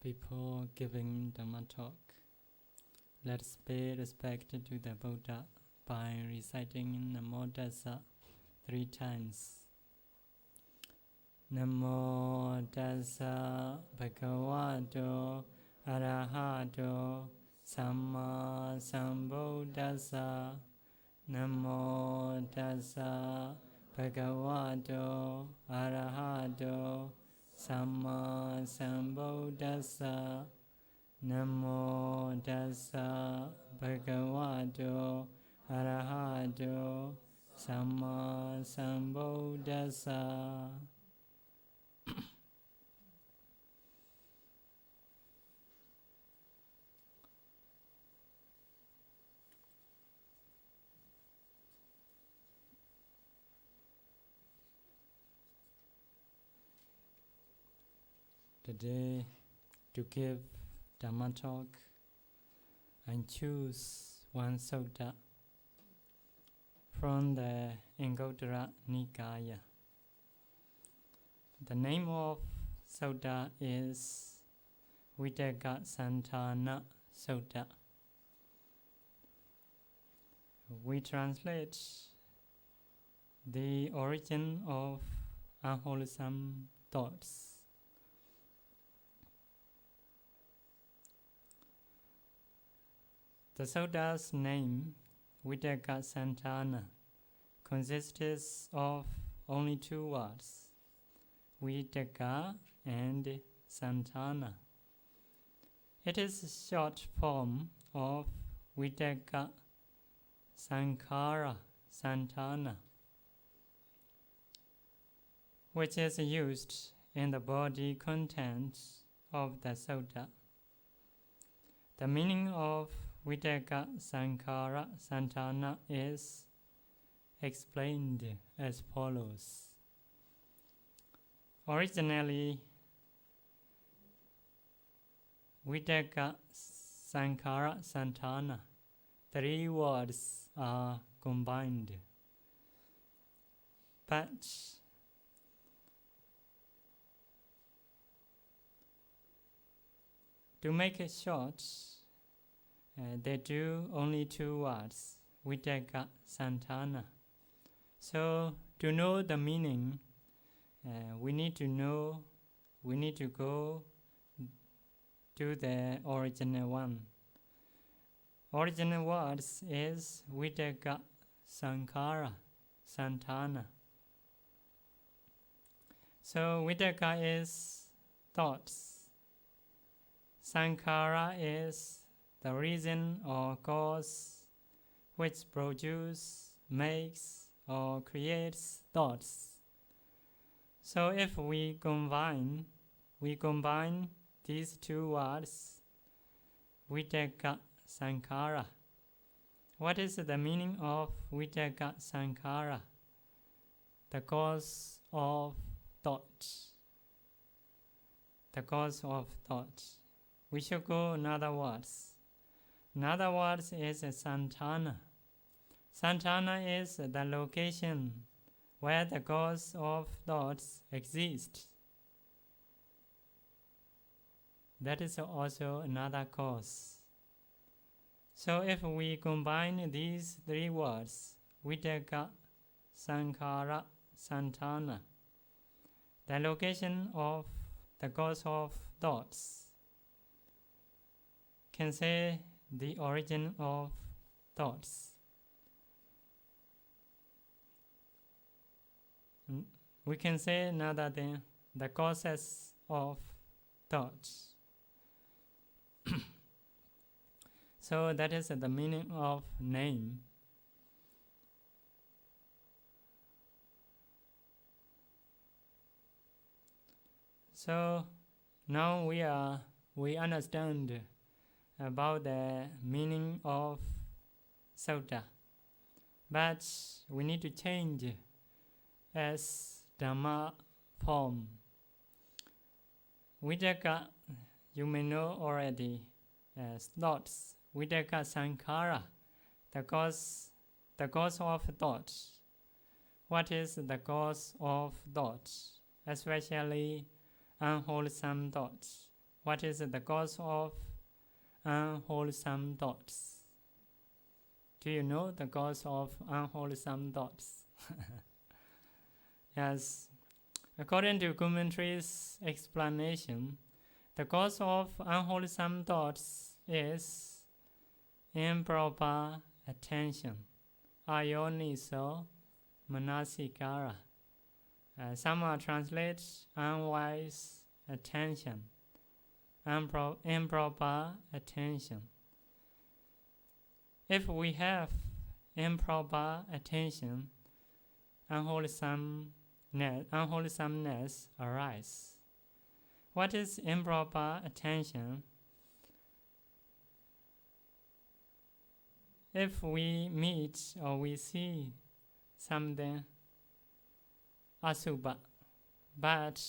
Before giving Dhamma talk, let's pay respect to the Buddha by reciting Namo Tassa 3 times. Namo Tassa Bhagavato Arahato Samma Sambuddhassa. Namo Tassa Bhagavato Arahato Samma Sambuddhassa. Namo Tassa Bhagavato Arahato Samma Sambuddhassa. Today, to give Dhamma talk, I choose one sutta from the Anguttara Nikaya. The name of sutta is Vitakkasaṇṭhāna Sutta. We translate the origin of unwholesome thoughts. The sutta's name, Vitakkasaṇṭhāna, consists of only 2 words, Vitakka and Saṇṭhāna. It is a short form of Vitakkasaṇṭhāna Sutta, which is used in the body content of the sutta. The meaning of Vitakkasaṇṭhāna Sutta is explained as follows. Originally, Vitakkasaṇṭhāna Sutta, 3 words are combined. But to make it short, they do only 2 words, Vitakkasaṇṭhāna. So to know the meaning, we need to go to the original one. Original words is Vitakkasaṇṭhāna Sutta. So Vitakka is thoughts. Saṇkhara is the reason or cause which produces, makes, or creates thoughts. So if we combine these 2 words, Vitakkasaṇṭhāna. What is the meaning of Vitakkasaṇṭhāna? The cause of thought. The cause of thought. We should go another words. Another word is Saṇṭhāna. Saṇṭhāna is the location where the cause of thoughts exists. That is also another cause. So if we combine these 3 words, Vitakkasaṇṭhāna Sutta, the location of the cause of thoughts, can say the origin of thoughts. We can say another thing, the causes of thoughts. So that is the meaning of name. So now we understand about the meaning of sutta, but we need to change as Dhamma form. Vitakka, you may know already as thoughts. Vitakkasaṇkhāra, the cause of thoughts. What is the cause of thoughts, especially unwholesome thoughts? What is the cause of unwholesome thoughts? Do you know the cause of unwholesome thoughts? Yes. According to commentary's explanation, the cause of unwholesome thoughts is improper attention, ayoniso manasikara. Some translate unwise attention, improper attention. If we have improper attention, unwholesomeness arises. What is improper attention? If we meet or we see something asubha, but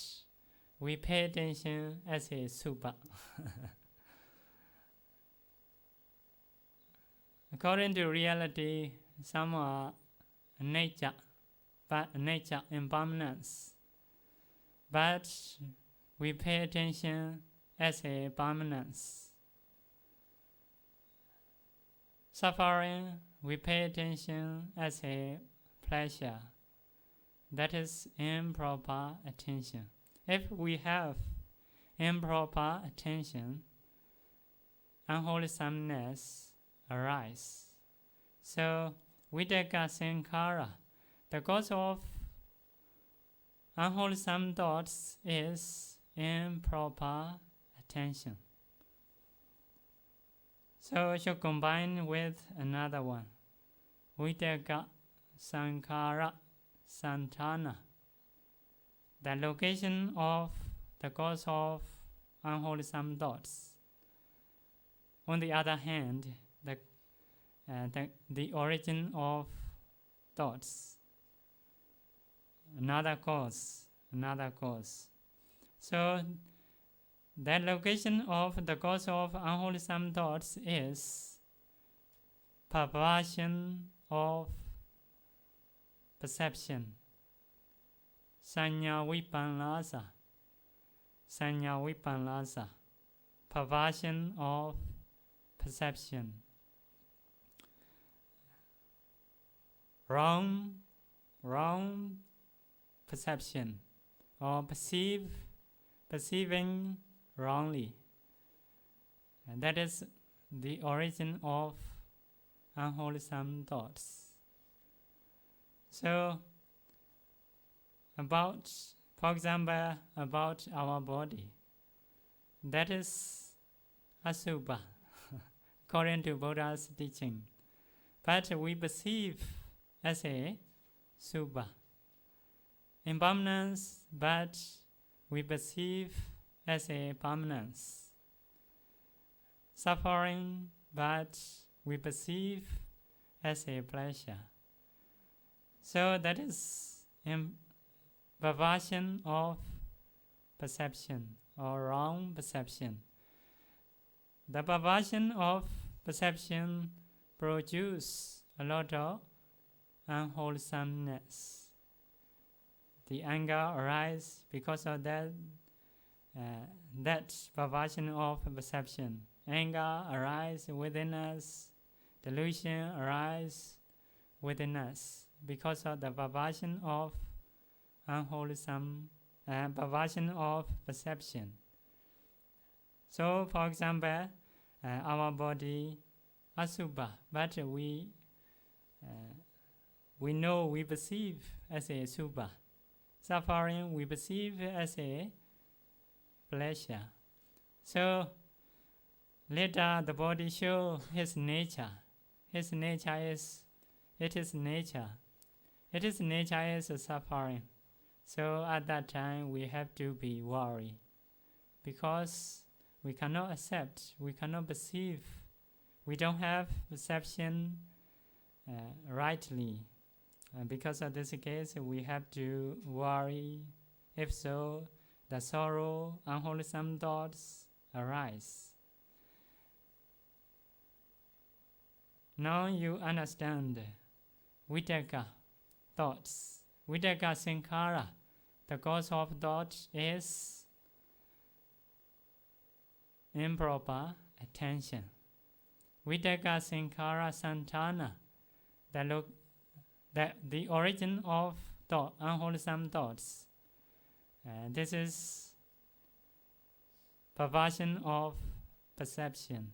we pay attention as a subha. According to reality, some are nature, but nature impermanence. But we pay attention as a permanence. Suffering, we pay attention as a pleasure. That is improper attention. If we have improper attention, unwholesomeness arises. So, Vitakkasaṇṭhāna, the cause of unwholesome thoughts is improper attention. So, should combine with another one. Vitakkasaṇṭhāna Sutta. The location of the cause of unwholesome thoughts. On the other hand, the origin of thoughts. Another cause. So, the location of the cause of unwholesome thoughts is perversion of perception. Saññā vipanlasa. Perversion of perception. Wrong perception, or perceiving wrongly. And that is the origin of unwholesome thoughts. So, for example, about our body, that is asubha, according to Buddha's teaching. But we perceive as a subha. Impermanence, but we perceive as a permanence. Suffering, but we perceive as a pleasure. So that is perversion of perception or wrong perception. The perversion of perception produces a lot of unwholesomeness. The anger arises because of that perversion of perception. Anger arises within us. Delusion arises within us because of the perversion of perversion of perception. So, for example, our body asubha, but we know, we perceive as a subha. Suffering, we perceive as a pleasure. So, later the body shows his nature. Its nature is suffering. So at that time we have to be worried, because we cannot accept, we cannot perceive, we don't have perception rightly. Because of this case, we have to worry. If so, the sorrow, unwholesome thoughts arise. Now you understand Vitakka thoughts. Vitakkasaṇṭhāna, the cause of thought is improper attention. Vitakkasaṇṭhāna Sutta, the origin of thought, unwholesome thoughts. This is perversion of perception.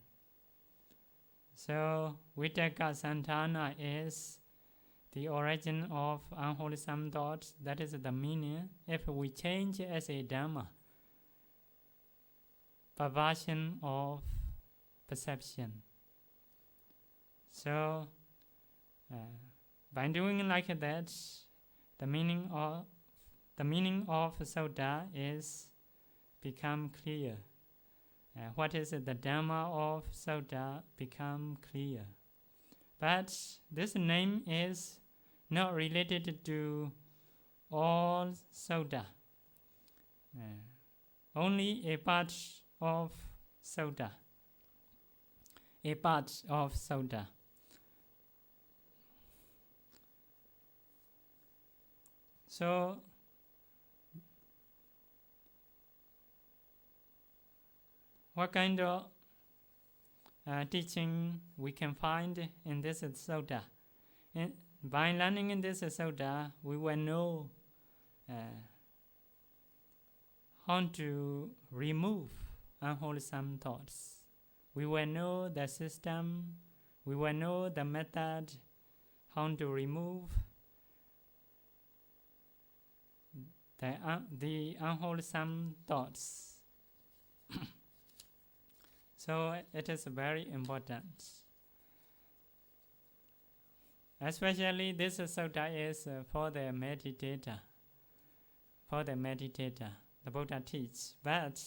So Vitakkasaṇṭhāna is the origin of unwholesome thoughts. That is the meaning. If we change as a Dhamma, perversion of perception. So by doing like that, the meaning of Sutta is become clear. What is the Dhamma of Sutta become clear. But this name is not related to all Sutta. Only a part of Sutta. A part of Sutta. So what kind of teaching we can find in this Sutta? By learning in this Sutta, we will know how to remove unwholesome thoughts. We will know the system, we will know the method, how to remove the unwholesome thoughts. So it is very important. Especially this Sutta is for the meditator. For the meditator, the Buddha teaches. But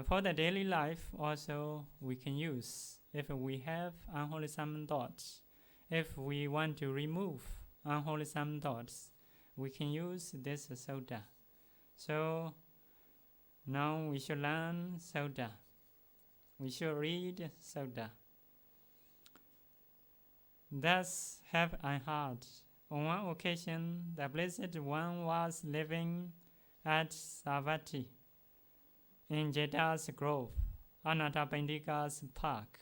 for the daily life also we can use. If we have unwholesome thoughts, if we want to remove unwholesome thoughts, we can use this Sutta. So now we should learn Sutta. We should read Sutta. Thus have I heard. On one occasion, the Blessed One was living at Savatthi in Jeta's grove, Anathapindika's park.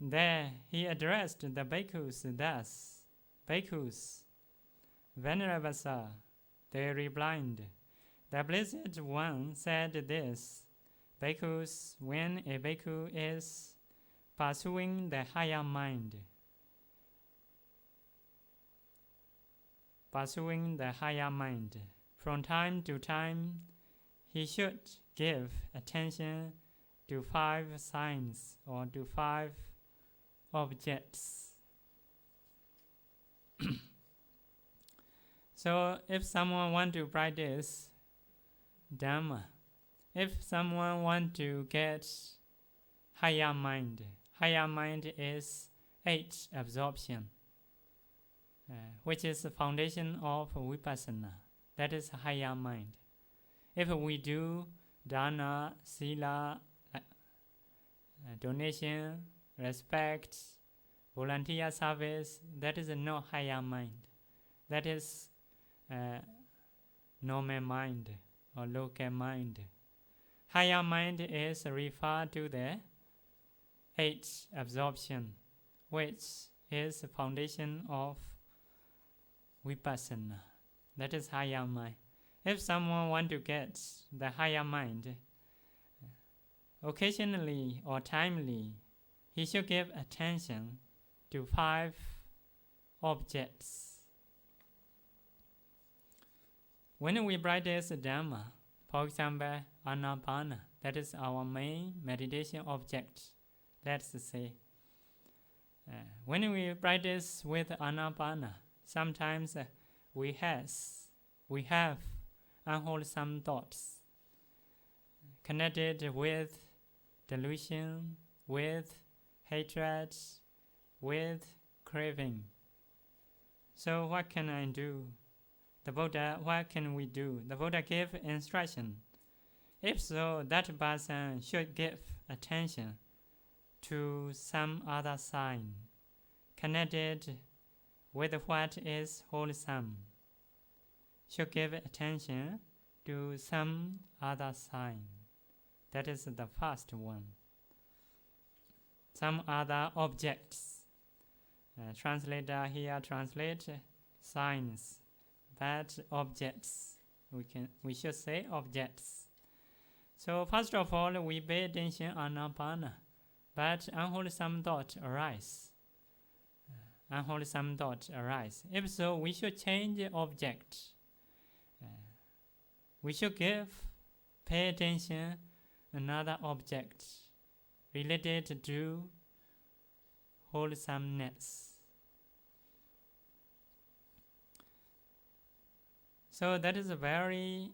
There he addressed the bhikkhus thus: Bhikkhus, Venerable Sir, they replied. The Blessed One said this: Bhikkhus, when a bhikkhu is pursuing the higher mind, from time to time he should give attention to 5 signs or to 5 objects. So if someone want to practice Dhamma, if someone want to get higher mind is 8 absorption, which is the foundation of vipassana. That is higher mind. If we do dana, sila, donation, respect, volunteer service, that is no higher mind. That is normal mind or local mind. Higher mind is referred to the 8 absorption, which is the foundation of vipassana. That is higher mind. If someone want to get the higher mind, occasionally or timely, he should give attention to 5 objects. When we practice Dhamma, for example, Anapana, that is our main meditation object, let's say. When we practice with Anapana, sometimes we have unwholesome thoughts connected with delusion, with hatred, with craving. So what can I do? The Buddha, what can we do? The Buddha gave instruction. If so, that person should give attention to some other sign connected with what is wholesome. Should give attention to some other sign That is the first one. Some other objects. Translator here translate signs, but objects. We should say objects. So first of all, we pay attention anapana, but unwholesome thoughts arise. Unwholesome thoughts arise. If so, we should change object. We should pay attention another object related to wholesomeness. So that is a very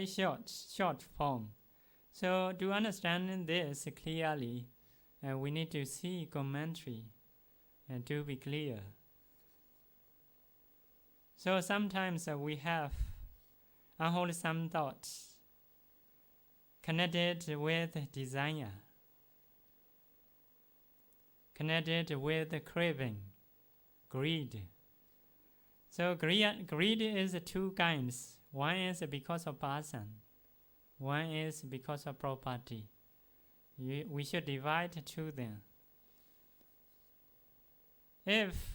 short form. So to understand this clearly, we need to see commentary and to be clear. So sometimes we have unwholesome thoughts connected with desire, connected with craving, greed. So greed is two kinds. One is because of person, one is because of property. We should divide to them. If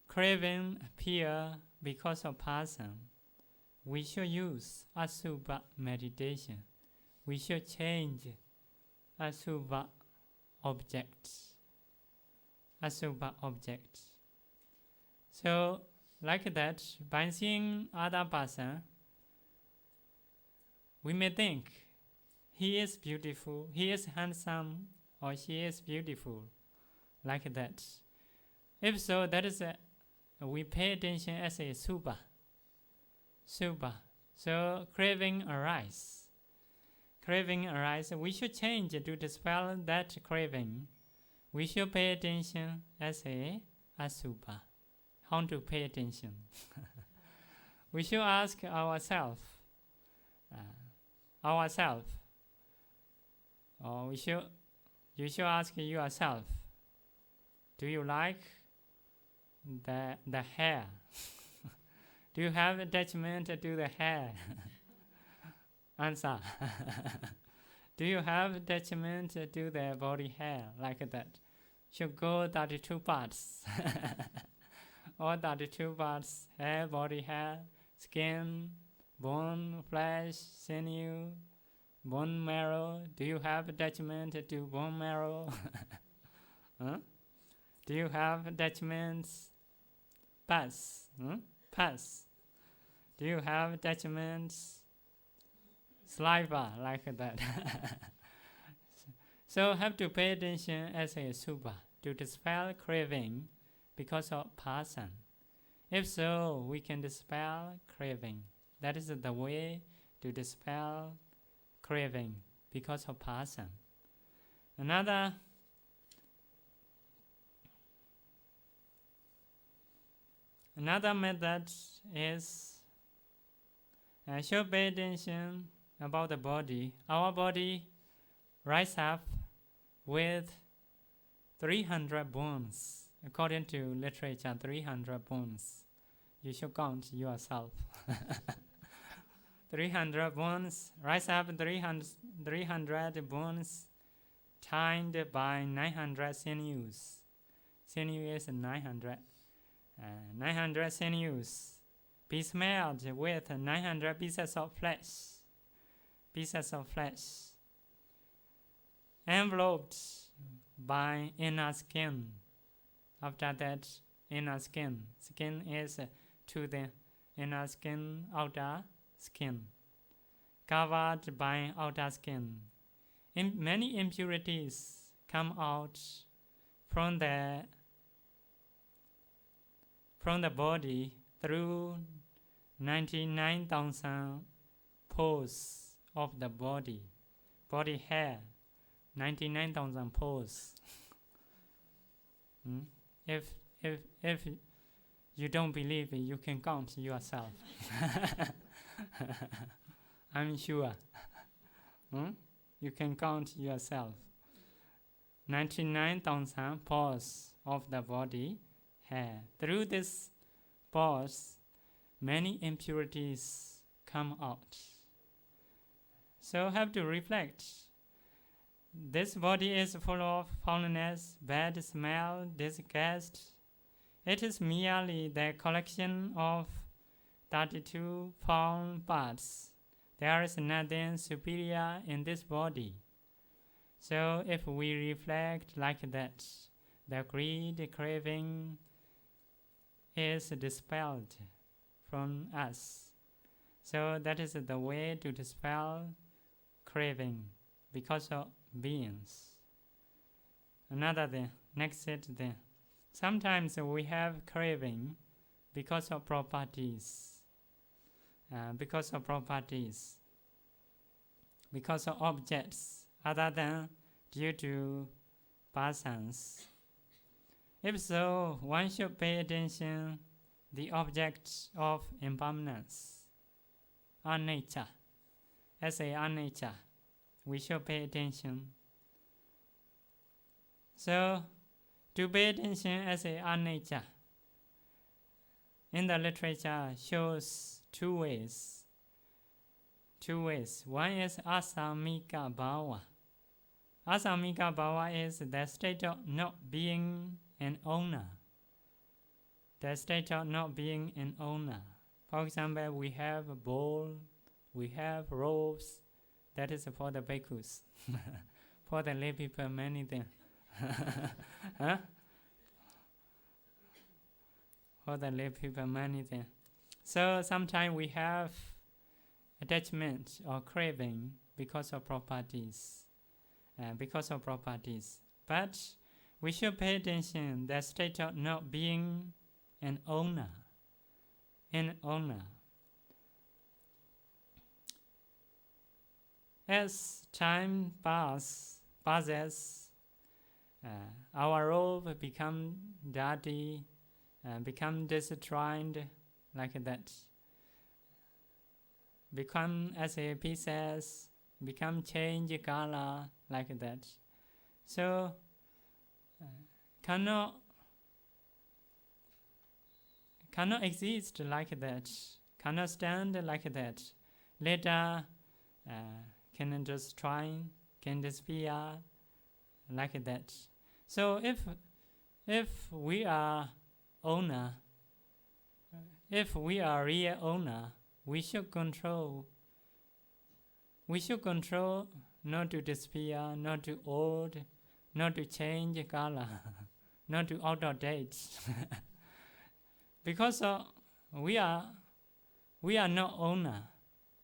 craving appear because of person, we should use asubha meditation. We should change asubha objects. Asubha objects. So, like that, by seeing other person, we may think he is beautiful, he is handsome, or she is beautiful, like that. If so, that is we pay attention as a subha. Subha. So craving arise. Craving arise. We should change to dispel that craving. We should pay attention as a asubha. How to pay attention? We should ask ourselves. Or you should ask yourself. Do you like the hair? Do you have attachment to the hair? Answer. Do you have attachment to the body hair like that? Should go 32 parts. All 32 parts: hair, body hair, skin, bone, flesh, sinew, bone marrow. Do you have attachment to bone marrow? Huh? Do you have attachments? Pus. Pus. Do you have attachments? Saliva, like that. So have to pay attention as a subha to dispel craving because of person. If so, we can dispel craving. That is the way to dispel craving because of person. Another method is should pay attention about the body. Our body rise up with 300 bones. According to literature, 300 bones. You should count yourself. 300 bones, rise up 300 bones tied by 900 sinews. Sinew is 900. 900 sinews. Be smeared with 900 pieces of flesh. Pieces of flesh. Enveloped by inner skin. After that, inner skin. Skin is to the inner skin, outer skin. Covered by outer skin. Many impurities come out from the body through 99,000 pores of the body. Body hair, 99,000 pores. If you don't believe it, you can count yourself. I'm sure. You can count yourself. 99,000 pores of the body hair. Through this pores, many impurities come out. So have to reflect. This body is full of foulness, bad smell, disgust. It is merely the collection of 32 foul parts. There is nothing superior in this body. So if we reflect like that, the greed, craving is dispelled from us. So that is the way to dispel craving because of beings. Another thing, next set thing. Sometimes we have craving because of properties. Because of objects other than due to persons. If so, one should pay attention the object of impermanence, anicca. As a anicca, we should pay attention. So, to pay attention as a anicca, in the literature shows two ways. One is asamika bhava. Asamika bhava is the state of not being an owner. The state of not being an owner. For example, we have a bowl, we have robes. That is for the bhikkhus. For the lay people, many things. Huh? For the lay people, many things. So sometimes we have attachment or craving because of properties. But we should pay attention the state of not being an owner. As time passes, our robe become dirty, become destroyed like that. Become as a pieces, become change color like that. So cannot exist like that, cannot stand like that. Later can destroy, can disappear like that. So if we are owner, if we are real owner, we should control not to disappear, not to old, not to change color, not to out of date. Because we are not owner.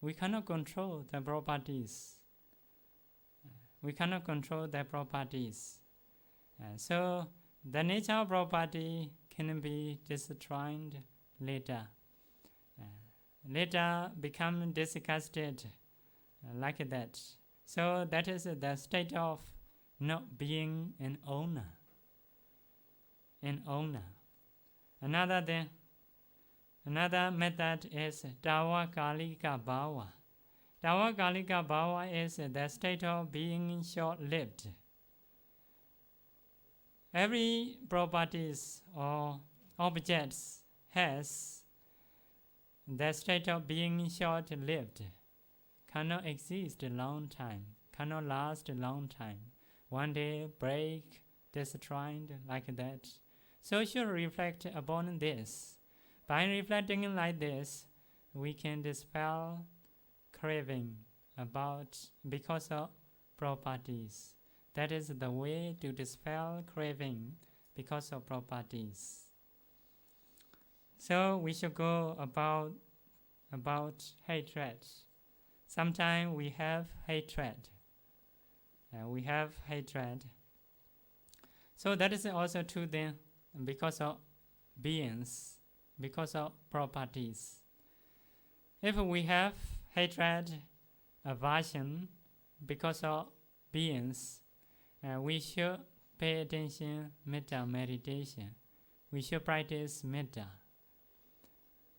We cannot control the properties. So the nature of property can be destroyed later. Later become disgusted like that. So that is the state of not being an owner. Another method is Dawakalika Bhava. Dawakalika Bhava is the state of being short-lived. Every properties or objects has the state of being short-lived, cannot exist a long time, cannot last a long time. One day break, destroyed like that. So should reflect upon this. By reflecting like this, we can dispel craving because of properties. That is the way to dispel craving because of properties. So we should go about hatred. Sometimes we have hatred. So that is also true then because of beings, because of properties. If we have hatred, aversion because of beings, we should pay attention metta meditation. We should practice metta.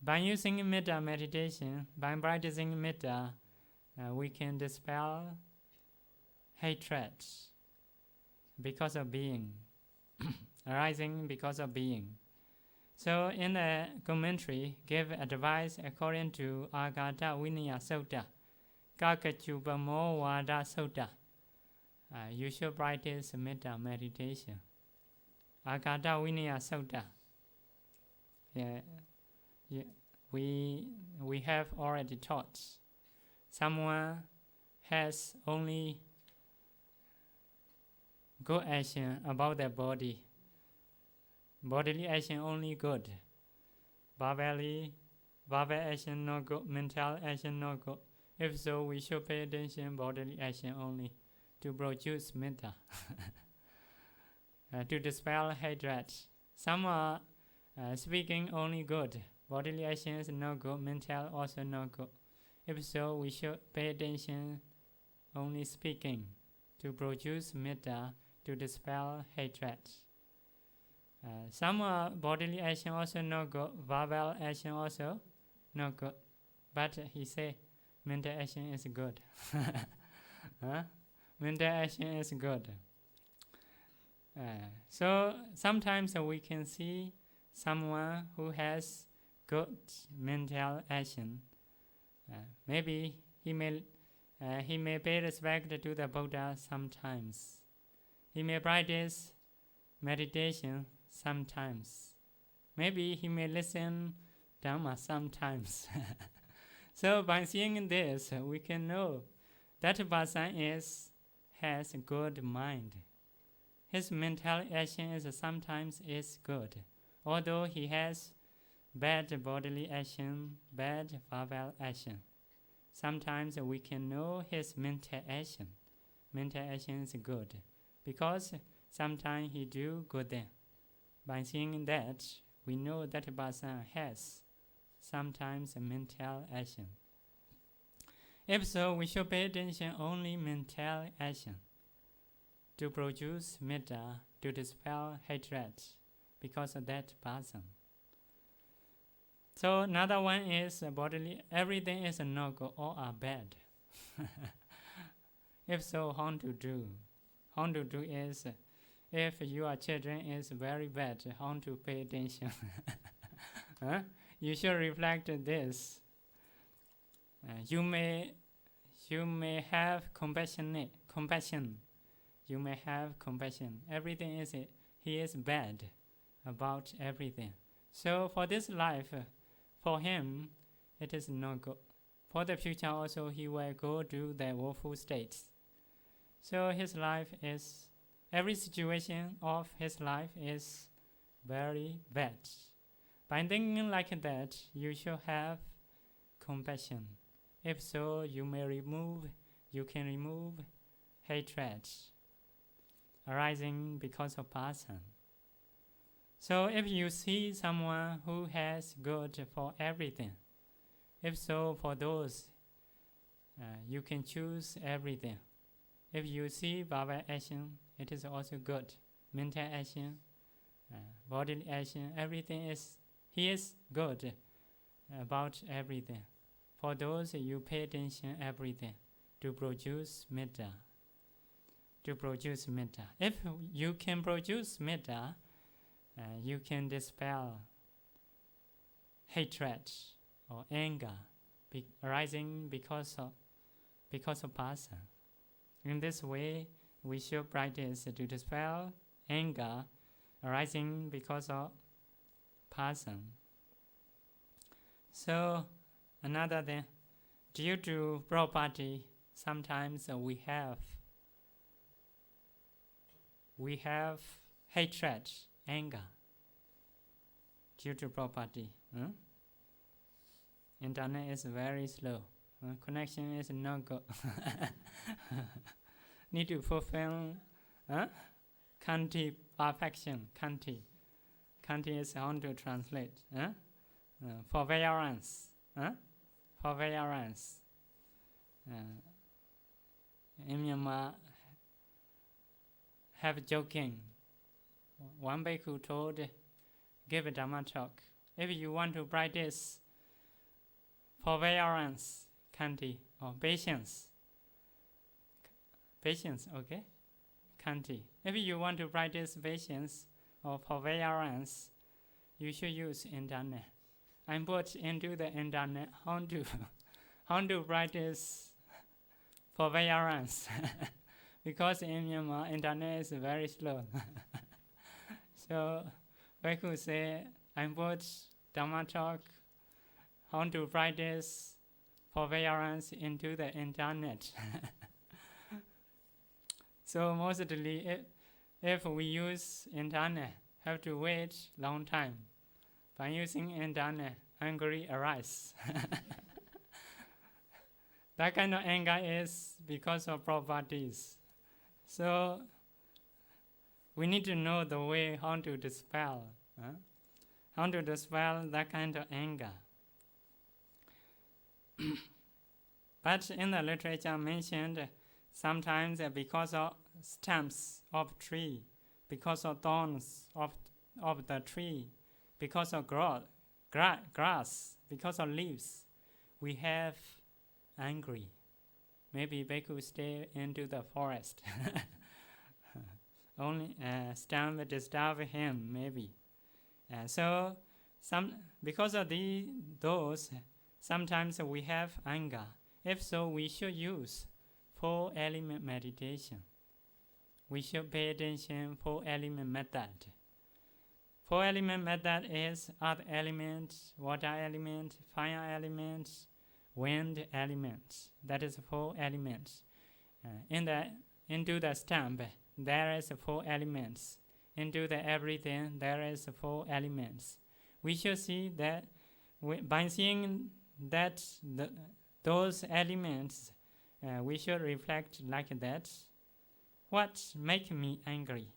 By using metta meditation, by practicing metta, we can dispel hatred because of being, arising because of being. So in the commentary, give advice according to Agata Vinaya Sutta, Vitakkasaṇṭhāna Sutta. You should practice metta meditation. Agata Vinaya Sutta. Yeah, we have already taught. Someone has only good action about their body. Bodily action only good. Verbal action not good. Mental action not good. If so, we should pay attention bodily action only to produce metta. To dispel hatred. Some are speaking only good. Bodily action is not good. Mental also not good. If so, we should pay attention only speaking to produce metta to dispel hatred. Some bodily action also not good. Verbal action also not good. But he say mental action is good. Mental action is good. So sometimes we can see someone who has good mental action. Maybe he may pay respect to the Buddha sometimes. He may practice meditation sometimes. Maybe he may listen Dhamma sometimes. So by seeing this, we can know that person has a good mind. His mental action sometimes is good, although he has bad bodily action, bad verbal action. Sometimes we can know his mental action. Mental action is good because sometimes he do good thing. By seeing that, we know that person has sometimes a mental action. If so, we should pay attention only mental action to produce metta, to dispel hatred because of that person. So another one is bodily. Everything is no good, all are bad. If so, how to do? How to do is, if your children is very bad, how to pay attention? You should reflect this. You may have compassion. You may have compassion. Everything he is bad about everything. So for this life, for him, it is not good. For the future also, he will go to the woeful states. So his life every situation of his life is very bad. By thinking like that, you should have compassion. If so, you can remove hatred arising because of person. So if you see someone who has good for everything, if so, for those, you can choose everything. If you see verbal action, it is also good. Mental action, bodily action, everything he is good about everything. For those, you pay attention everything to produce metta. To produce metta. If you can produce metta, you can dispel hatred or anger arising because of person. In this way, we should practice to dispel anger arising because of person. So another thing, due to property, sometimes we have hatred, anger due to property. Internet is very slow. Connection is not good. Need to fulfill Kanti perfection. Kanti is how to translate. Forbearance. Forbearance. In Myanmar, have joking. One bhikkhu told, give a Dhamma talk. If you want to practice forbearance, Kanti, or patience, okay? Kanti. If you want to practice patience or forbearance, you should use internet. I put into the internet how to practice forbearance. Because in Myanmar, internet is very slow. So, Bhikkhu say, I put Dhamma talk, how to practice forbearance into the internet. So mostly, if we use internet, have to wait long time. By using internet, anger arise. That kind of anger is because of properties. So we need to know the way how to dispel, how to dispel that kind of anger. But in the literature mentioned, sometimes because of stems of tree, because of thorns of the tree, because of grass, because of leaves, we have angry. Maybe Bhikkhu stay into the forest. Only stem will disturb him, maybe. So because of those, sometimes we have anger. If so, we should use 4-element meditation. We should pay attention 4-element method. 4-element method is earth element, water element, fire element, wind element. That is 4 elements. Into the stamp, there is 4 elements. Into the everything, there is 4 elements. We should see that by seeing that those elements, we should reflect like that. What makes me angry?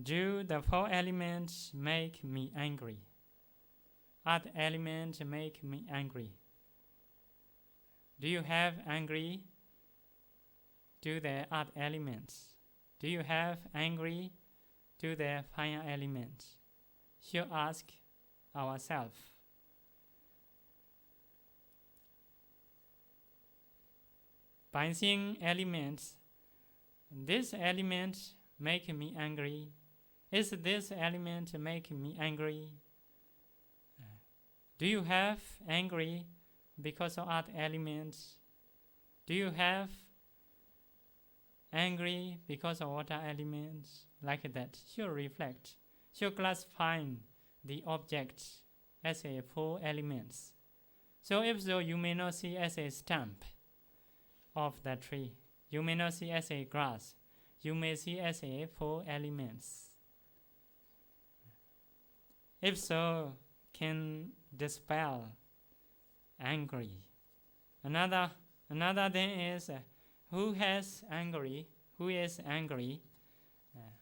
Do the 4 elements make me angry? Earth element make me angry. Do you have angry to the earth elements? Do you have angry to the fire element? Should ask ourselves. By seeing elements, this element make me angry. Is this element make me angry? Do you have angry because of earth elements? Do you have angry because of water elements? Like that. Should reflect. Should classify the object as a 4 elements. So if so, you may not see as a stump of the tree. You may not see as a grass. You may see as a 4 elements. If so, can dispel angry. Another thing is who is angry?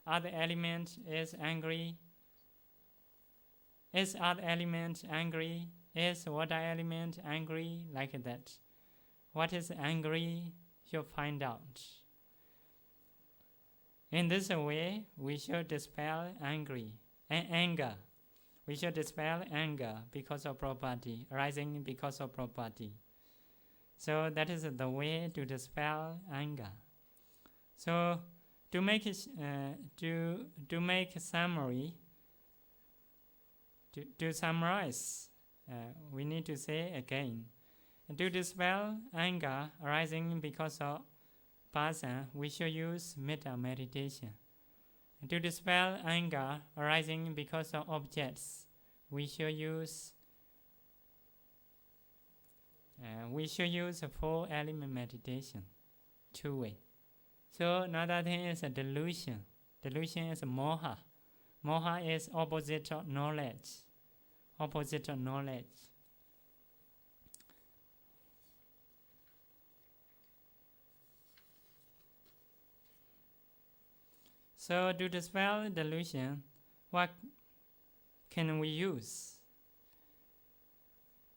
Other element is angry. Is other element angry? Is water element angry? Like that. What is angry? You'll find out. In this way, we should dispel anger. We should dispel anger because of property, arising because of property. So that is the way to dispel anger. So to make a summary, to summarize, we need to say again. To dispel anger arising because of person, we should use metta meditation. To dispel anger arising because of objects, we should use a 4-element meditation, 2-way. So another thing is a delusion. Delusion is moha. Moha is opposite of knowledge. Opposite of knowledge. So to dispel delusion, what can we use?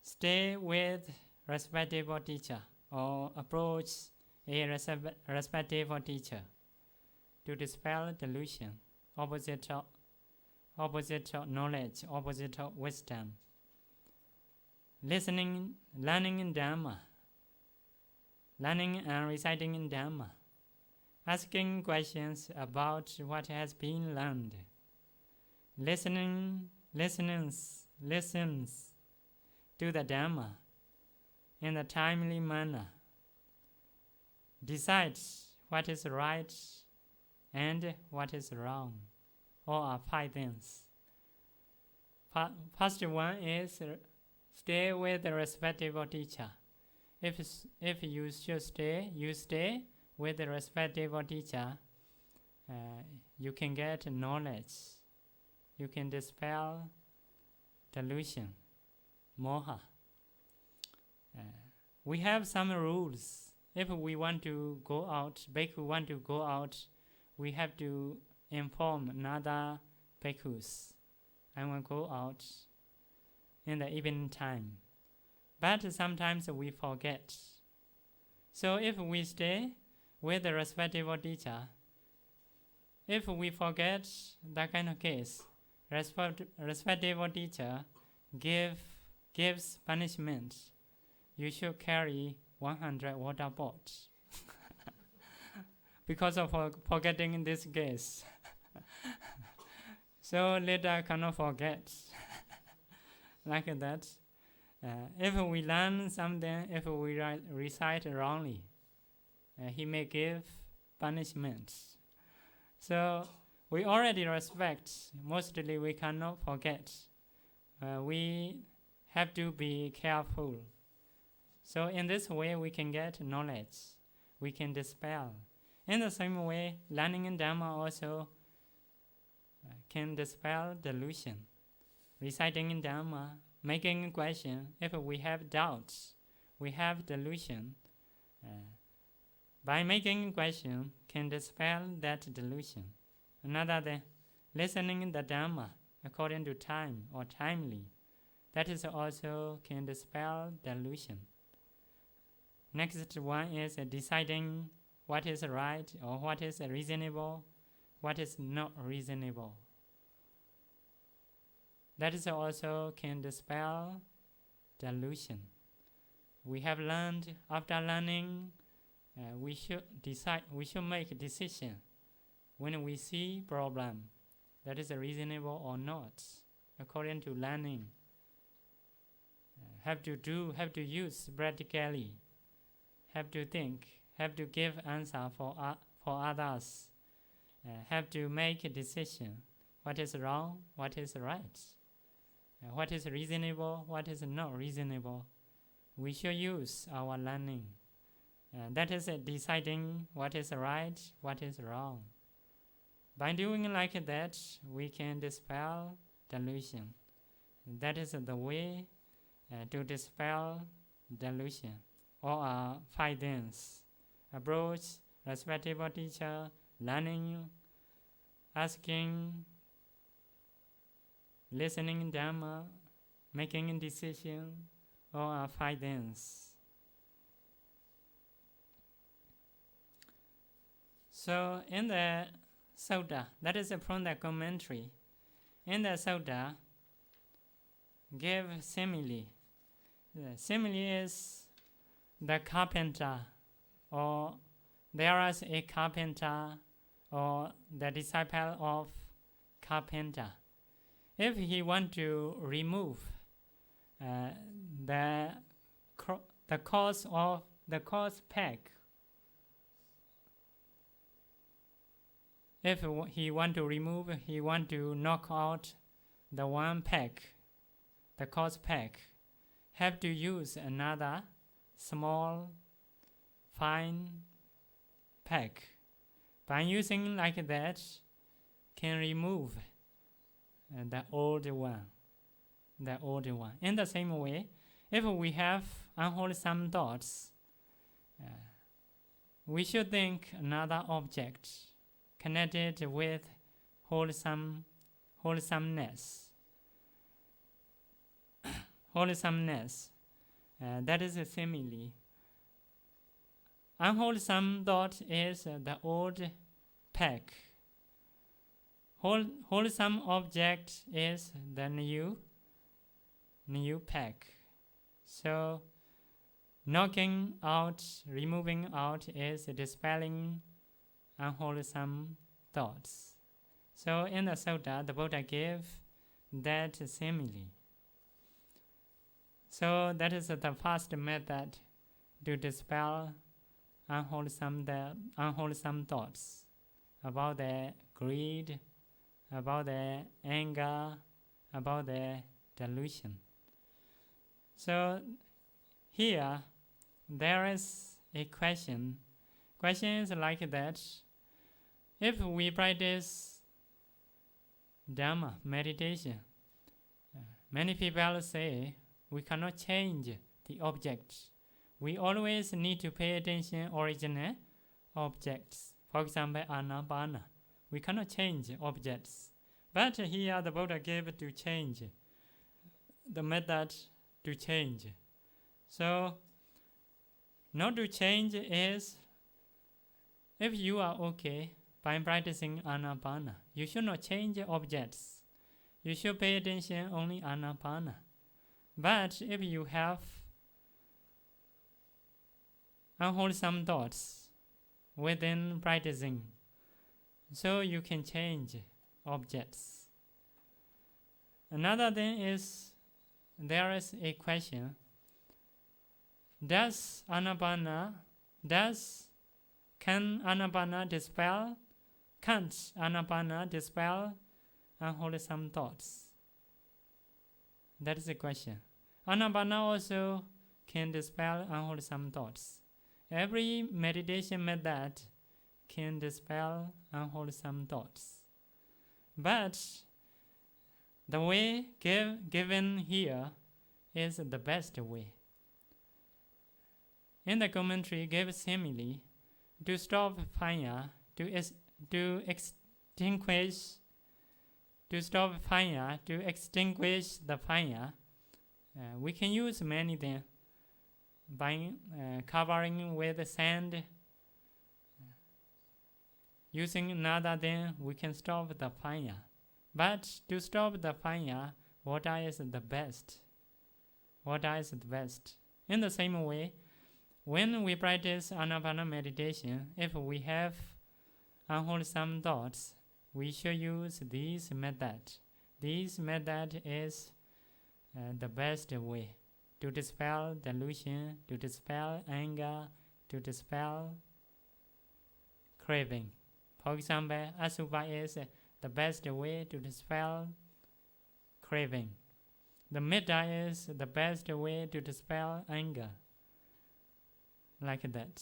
Stay with respectable teacher or approach a respectable teacher to dispel delusion, opposite of knowledge, opposite of wisdom. Learning in Dhamma, learning and reciting in Dhamma. Asking questions about what has been learned. Listens to the Dhamma in a timely manner. decide what is right and what is wrong. All are 5 things. First one is stay with the respectable teacher. If you should stay, you stay with the respectable teacher. You can get knowledge. You can dispel delusion, moha. We have some rules. If we want to go out, bhikkhu want to go out, we have to inform another bhikkhus. I will go out in the evening time. But sometimes we forget. So if we stay with the respectable teacher, if we forget that kind of case, respectable teacher gives punishment. You should carry 100 water pots because of forgetting this case. So later cannot forget like that. If we learn something, if we recite wrongly, he may give punishment. So we already respect. Mostly we cannot forget. We have to be careful. So in this way we can get knowledge. We can dispel. In the same way, learning in Dhamma also can dispel delusion. Reciting in Dhamma, making a question. If we have doubts, we have delusion. By making a question, can dispel that delusion. Another thing, listening the Dhamma according to time or timely. That is also can dispel delusion. Next one is deciding what is right or what is reasonable, what is not reasonable. That is also can dispel delusion. We have learned, after learning, we should decide, we should make a decision when we see problem, that is reasonable or not, according to learning. Have to use practically, have to think, have to give answer for others, have to make a decision, what is wrong, what is right, what is reasonable, what is not reasonable. We should use our learning. That is deciding what is right, what is wrong. By doing like that, we can dispel delusion. That is the way to dispel delusion. All are 5 things: approach, respectable teacher, learning, asking, listening Dhamma, making a decision. All are 5 things. So in the Sutta, that is from the commentary, in the Sutta, give simile. The simile is the carpenter, or there is a carpenter, or the disciple of carpenter. If he want to remove the cause of the cause peg, if he want to remove, he want to knock out the one peg, the cause peg, have to use another small, fine peg. By using like that, can remove the old one. In the same way, if we have unwholesome thoughts, we should think another object connected with wholesomeness. That is a simile. Unwholesome thought is the old peg. Wholesome object is the new peg. So knocking out, removing out is dispelling unwholesome thoughts. So in the Sutta, the Buddha gave that simile. So that is the first method to dispel unwholesome thoughts, about their greed, about their anger, about their delusion. So here there is a question. Question is like that. If we practice Dhamma, meditation, many people say we cannot change the objects. We always need to pay attention to original objects. For example, Anapana. We cannot change objects. But here the Buddha gave to change, the method to change. So, not to change is, if you are okay by practicing Anapana, you should not change objects. You should pay attention only Anapana. But if you have unwholesome thoughts within practicing, so you can change objects. Another thing is, there is a question. Can Anapana dispel? Can't Anapana dispel unwholesome thoughts? That is the question. Anapana also can dispel unwholesome thoughts. Every meditation method can dispel unwholesome thoughts. But the way given here is the best way. In the commentary, gave simile to stop fire, to extinguish the fire. We can use many things by covering with sand. Using another thing, we can stop the fire. But to stop the fire, water is the best. Water is the best. In the same way, when we practice Anapana meditation, if we have unwholesome thoughts, we should use this method. This method is the best way to dispel delusion, to dispel anger, to dispel craving. For example, Asubha is the best way to dispel craving. The Metta is the best way to dispel anger. Like that.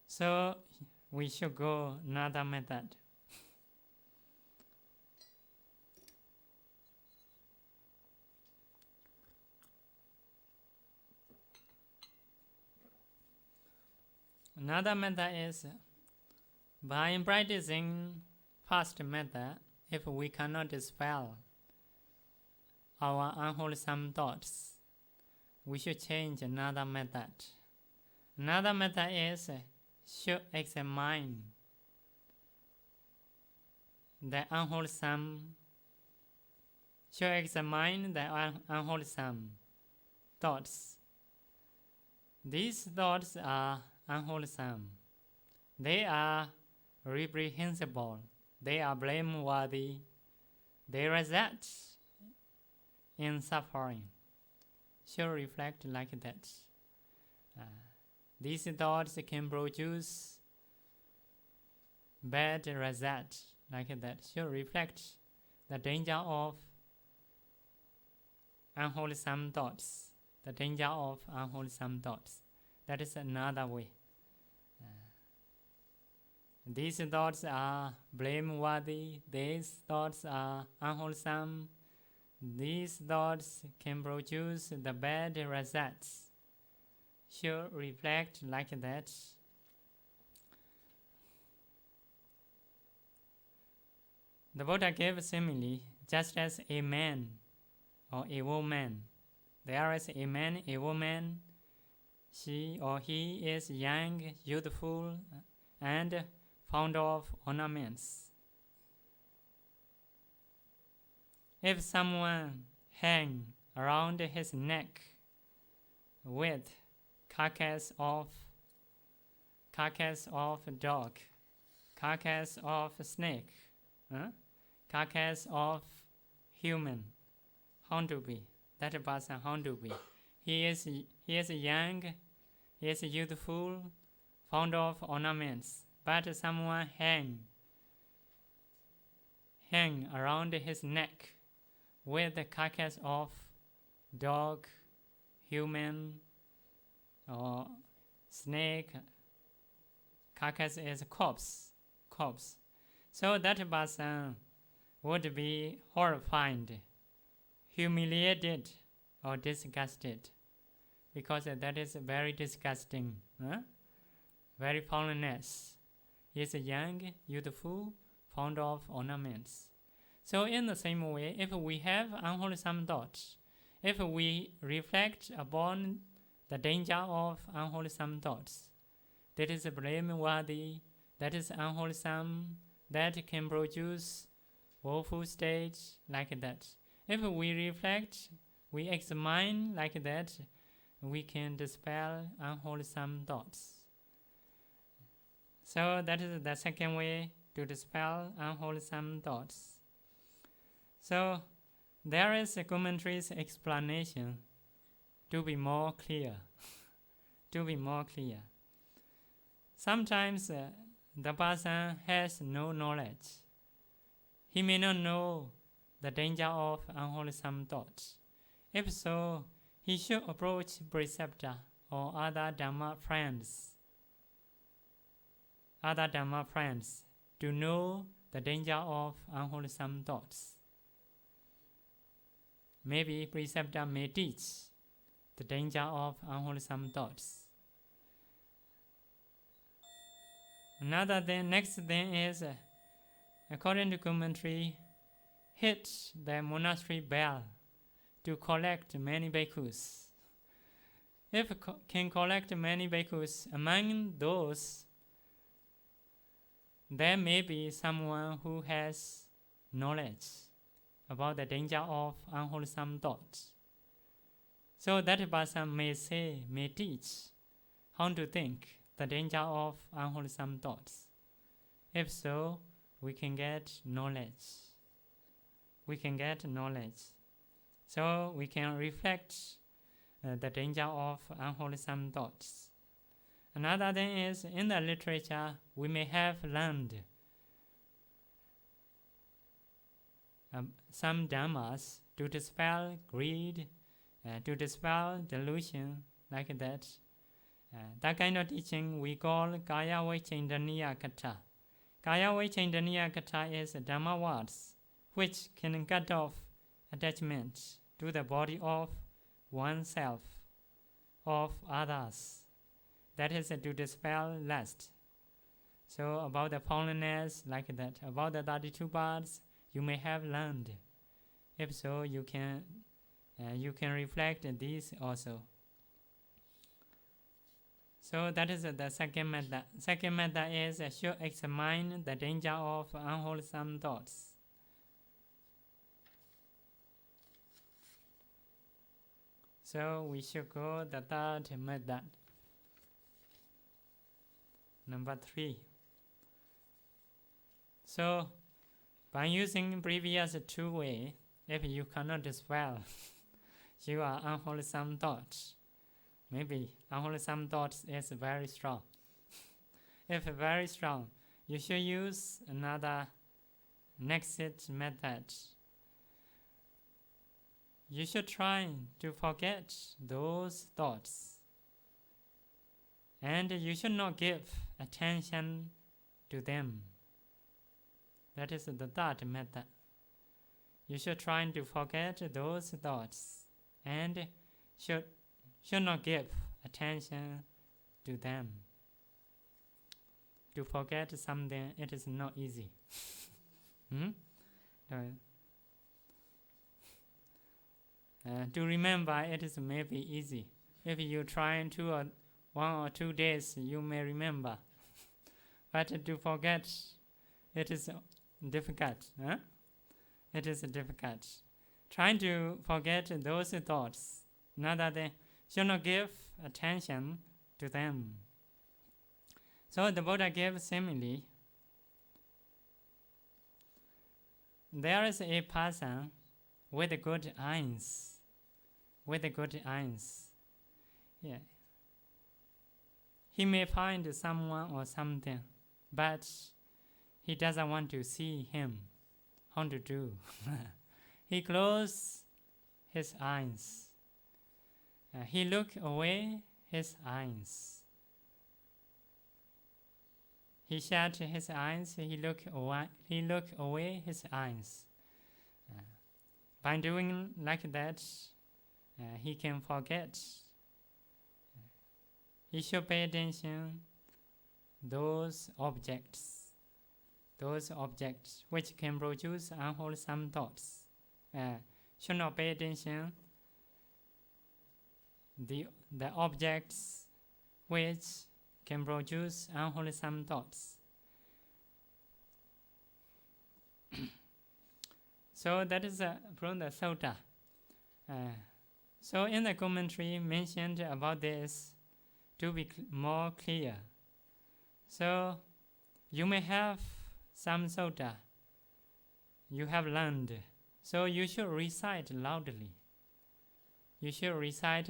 So we should go another method. Another method is by practicing first method, if we cannot dispel our unwholesome thoughts, we should change another method. Another method is should examine the unwholesome thoughts. These thoughts are unwholesome. They are reprehensible. They are blameworthy. They result in suffering. Should reflect like that. These thoughts can produce bad results like that. Should reflect the danger of unwholesome thoughts. The danger of unwholesome thoughts. That is another way. These thoughts are blameworthy. These thoughts are unwholesome. These thoughts can produce the bad results. Should reflect like that. The Buddha gave simile, just as a man or a woman. There is a man, a woman. She or he is young, youthful, and fond of ornaments. If someone hang around his neck with carcass of dog, carcass of snake, carcass of human, how to be? That person how to be? He is young, He is youthful, fond of ornaments, but someone hang around his neck with the carcass of dog, human, or snake. Carcass is corpse. So that person would be horrified, humiliated, or disgusted, because that is very disgusting, very foulness. He is young, youthful, fond of ornaments. So in the same way, if we have unwholesome thoughts, if we reflect upon the danger of unwholesome thoughts, that is blameworthy, that is unwholesome, that can produce woeful states like that. If we reflect, we examine like that, we can dispel unwholesome thoughts. So that is the second way to dispel unwholesome thoughts. So there is a commentary's explanation to be more clear. Sometimes the person has no knowledge. He may not know the danger of unwholesome thoughts. If so, he should approach preceptor or other Dhamma friends to know the danger of unwholesome thoughts. Maybe preceptor may teach the danger of unwholesome thoughts. Next thing is, according to commentary, hit the monastery bell to collect many bhikkhus. If can collect many bhikkhus, among those, there may be someone who has knowledge about the danger of unwholesome thoughts. So that person may teach how to think the danger of unwholesome thoughts. If so, we can get knowledge. So we can reflect the danger of unwholesome thoughts. Another thing is, in the literature, we may have learned some dhammas to dispel greed, to dispel delusion, like that. That kind of teaching we call Kaya Vaichendaniya Katha. Kaya Vaichendaniya Katha is Dhamma words which can cut off attachment to the body of oneself, of others. That is to dispel lust. So about the foulness, like that, about the 32 parts, you may have learned. If so, you can reflect these also. So that is the second method. Second method is should examine the danger of unwholesome thoughts. So we should go the third method. Number 3. So by using previous two ways, if you cannot dispel your unwholesome thoughts, maybe unwholesome thoughts is very strong. If very strong, you should use another next method. You should try to forget those thoughts, and you should not give attention to them. That is the third method. You should try to forget those thoughts and should not give attention to them. To forget something, it is not easy. To remember, it is maybe easy. If you try to 1 or 2 days, you may remember. But to forget, it is difficult. It is difficult. Trying to forget those thoughts, not that they should not give attention to them. So the Buddha gave simile. There is a person with good eyes. Yeah. he may find someone or something, but he doesn't want to see him. How to do? He closes his eyes. He look away his eyes. He shut his eyes. He look away his eyes. By doing like that, he can forget. He should pay attention those objects which can produce unwholesome thoughts. Should not pay attention the objects which can produce unwholesome thoughts. So that is from the Sutta. So in the commentary mentioned about this to be more clear. So you may have some Sutta you have learned, so you should recite loudly. You should recite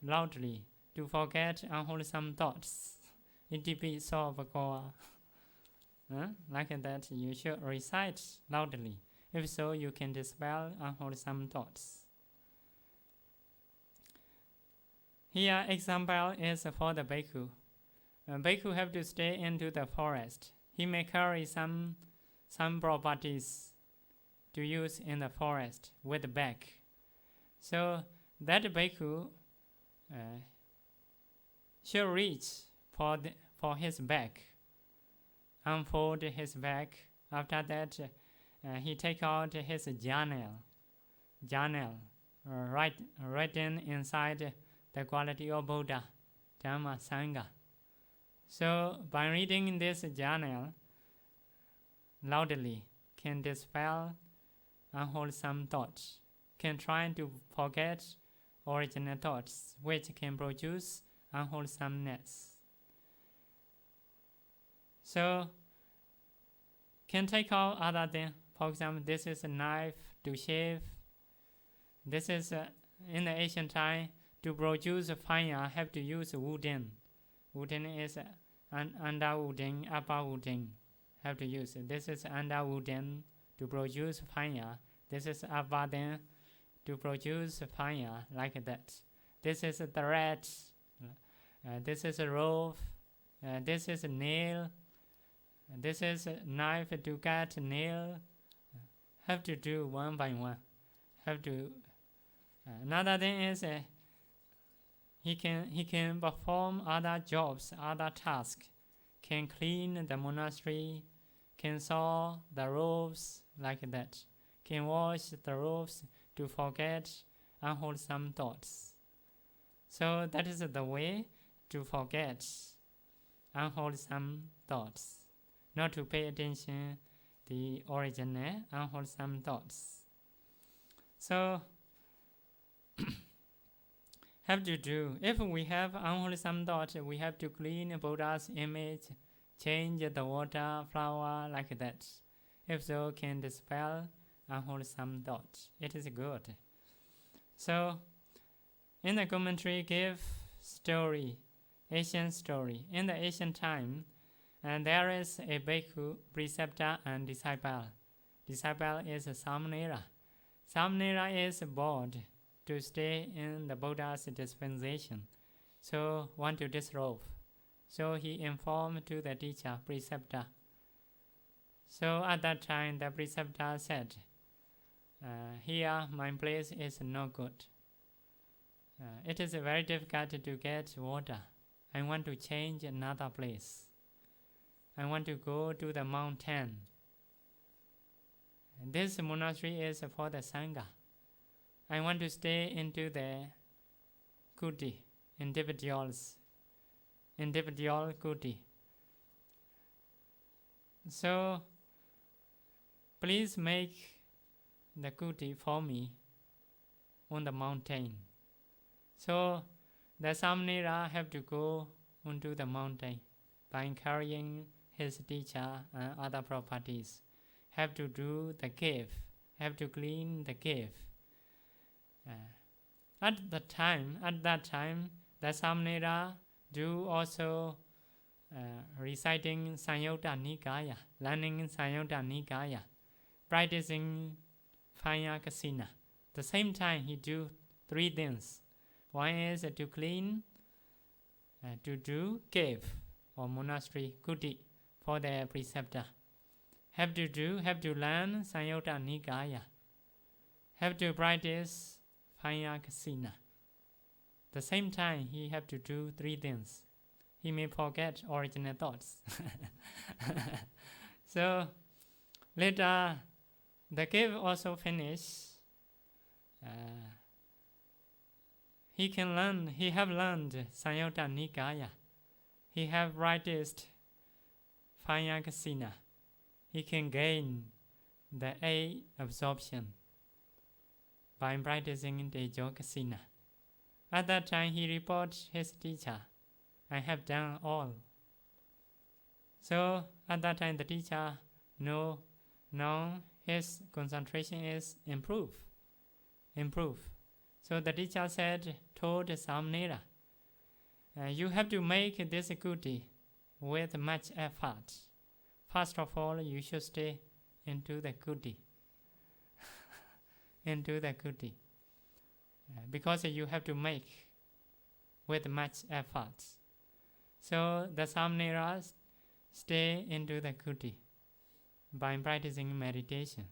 loudly to forget unwholesome thoughts. Iti so vakoa. Like that, you should recite loudly. If so, you can dispel unwholesome thoughts. Here, example is for the bhikkhu. Bhikkhu have to stay into the forest. He may carry some properties to use in the forest with the bag. So that bhikkhu should reach for his bag, unfold his bag. After that, he take out his journal, written inside the quality of Buddha, Dhamma, Sangha. So by reading this journal loudly, can dispel unwholesome thoughts, can try to forget original thoughts which can produce unwholesomeness. So can take out other things. For example, this is a knife to shave. This is in the ancient time, to produce fire have to use wooden. Wooden is under wooden, upper wooden. Have to use it. This is under wooden to produce fire. This is upper then to produce fire, like that. This is a thread. This is a rope. This is a nail. This is a knife to cut nail. Have to do one by one. Have to. Another thing is he can perform other jobs, other tasks. Can clean the monastery. Can saw the ropes, like that. Can wash the ropes to forget unwholesome thoughts. So that is the way to forget unwholesome thoughts. Not to pay attention the original unwholesome thoughts. So have to do. If we have unwholesome thoughts, we have to clean Buddha's image, change the water, flower, like that. If so, can dispel unwholesome thoughts. It is good. So in the commentary, give story, ancient story. In the ancient time, and there is a bhikkhu, preceptor, and disciple. Disciple is a Samanera. Samanera is bored to stay in the Buddha's dispensation, so want to disrobe. So he informed to the teacher, preceptor. So at that time, the preceptor said, here my place is no good. It is very difficult to get water. I want to change another place. I want to go to the mountain. This monastery is for the Sangha. I want to stay into the kuti, individual kuti. So please make the kuti for me on the mountain. So the Samanera have to go onto the mountain by carrying his teacher and other properties. Have to do the cave, have to clean the cave. At that time, the Samanera do also reciting Sanyutta Nikaya, learning Sanyutta Nikaya, practicing Vitakkasaṇṭhāna. The same time he do three things. One is to clean, to do cave or monastery kuti for the preceptor. Have to learn Sanyutta Nikaya. Have to practice Vitakkasaṇṭhāna. The same time he have to do three things. He may forget original thoughts. So later the cave also finished. He have learned Sanyutta Nikaya. He have practiced Vitakkasaṇṭhāna. He can gain the eight absorption by practicing Vitakkasaṇṭhāna. At that time he reports his teacher, I have done all. So at that time the teacher know now his concentration is improved. So the teacher told Samanera, you have to make this kuti with much effort. First of all, you should stay into the kuti. Because you have to make with much effort. So the Samanera stay into the kuti by practicing meditation.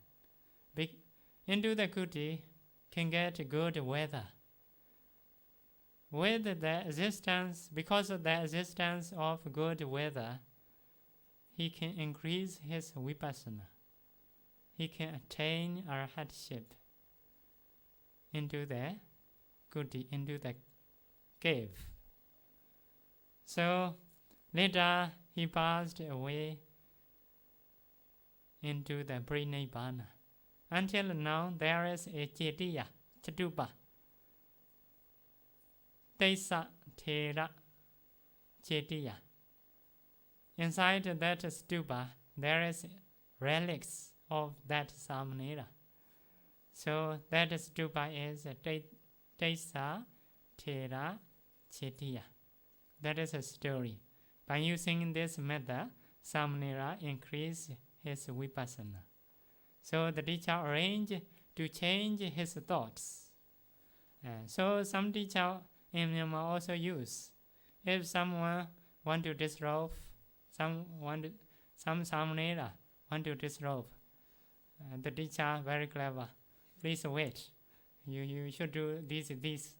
Into the kuti can get good weather. With the existence, because of the existence of good weather, he can increase his vipassana. He can attain arhatship into the kuti, into the cave. So later he passed away into the Prinnibbana. Until now there is a Cetiya, Chatupa, Tesa Thera Cetiya. Inside that stupa there is relics of that Samanera. So that stupa is Tesa Thera Cetiya. That is a story. By using this method, Samanera increased his vipassana. So the teacher arranged to change his thoughts. So some teacher in Myanmar also use. If someone want to disrobe, some Samanera want to disrobe, the teacher very clever. Please wait. You should do this.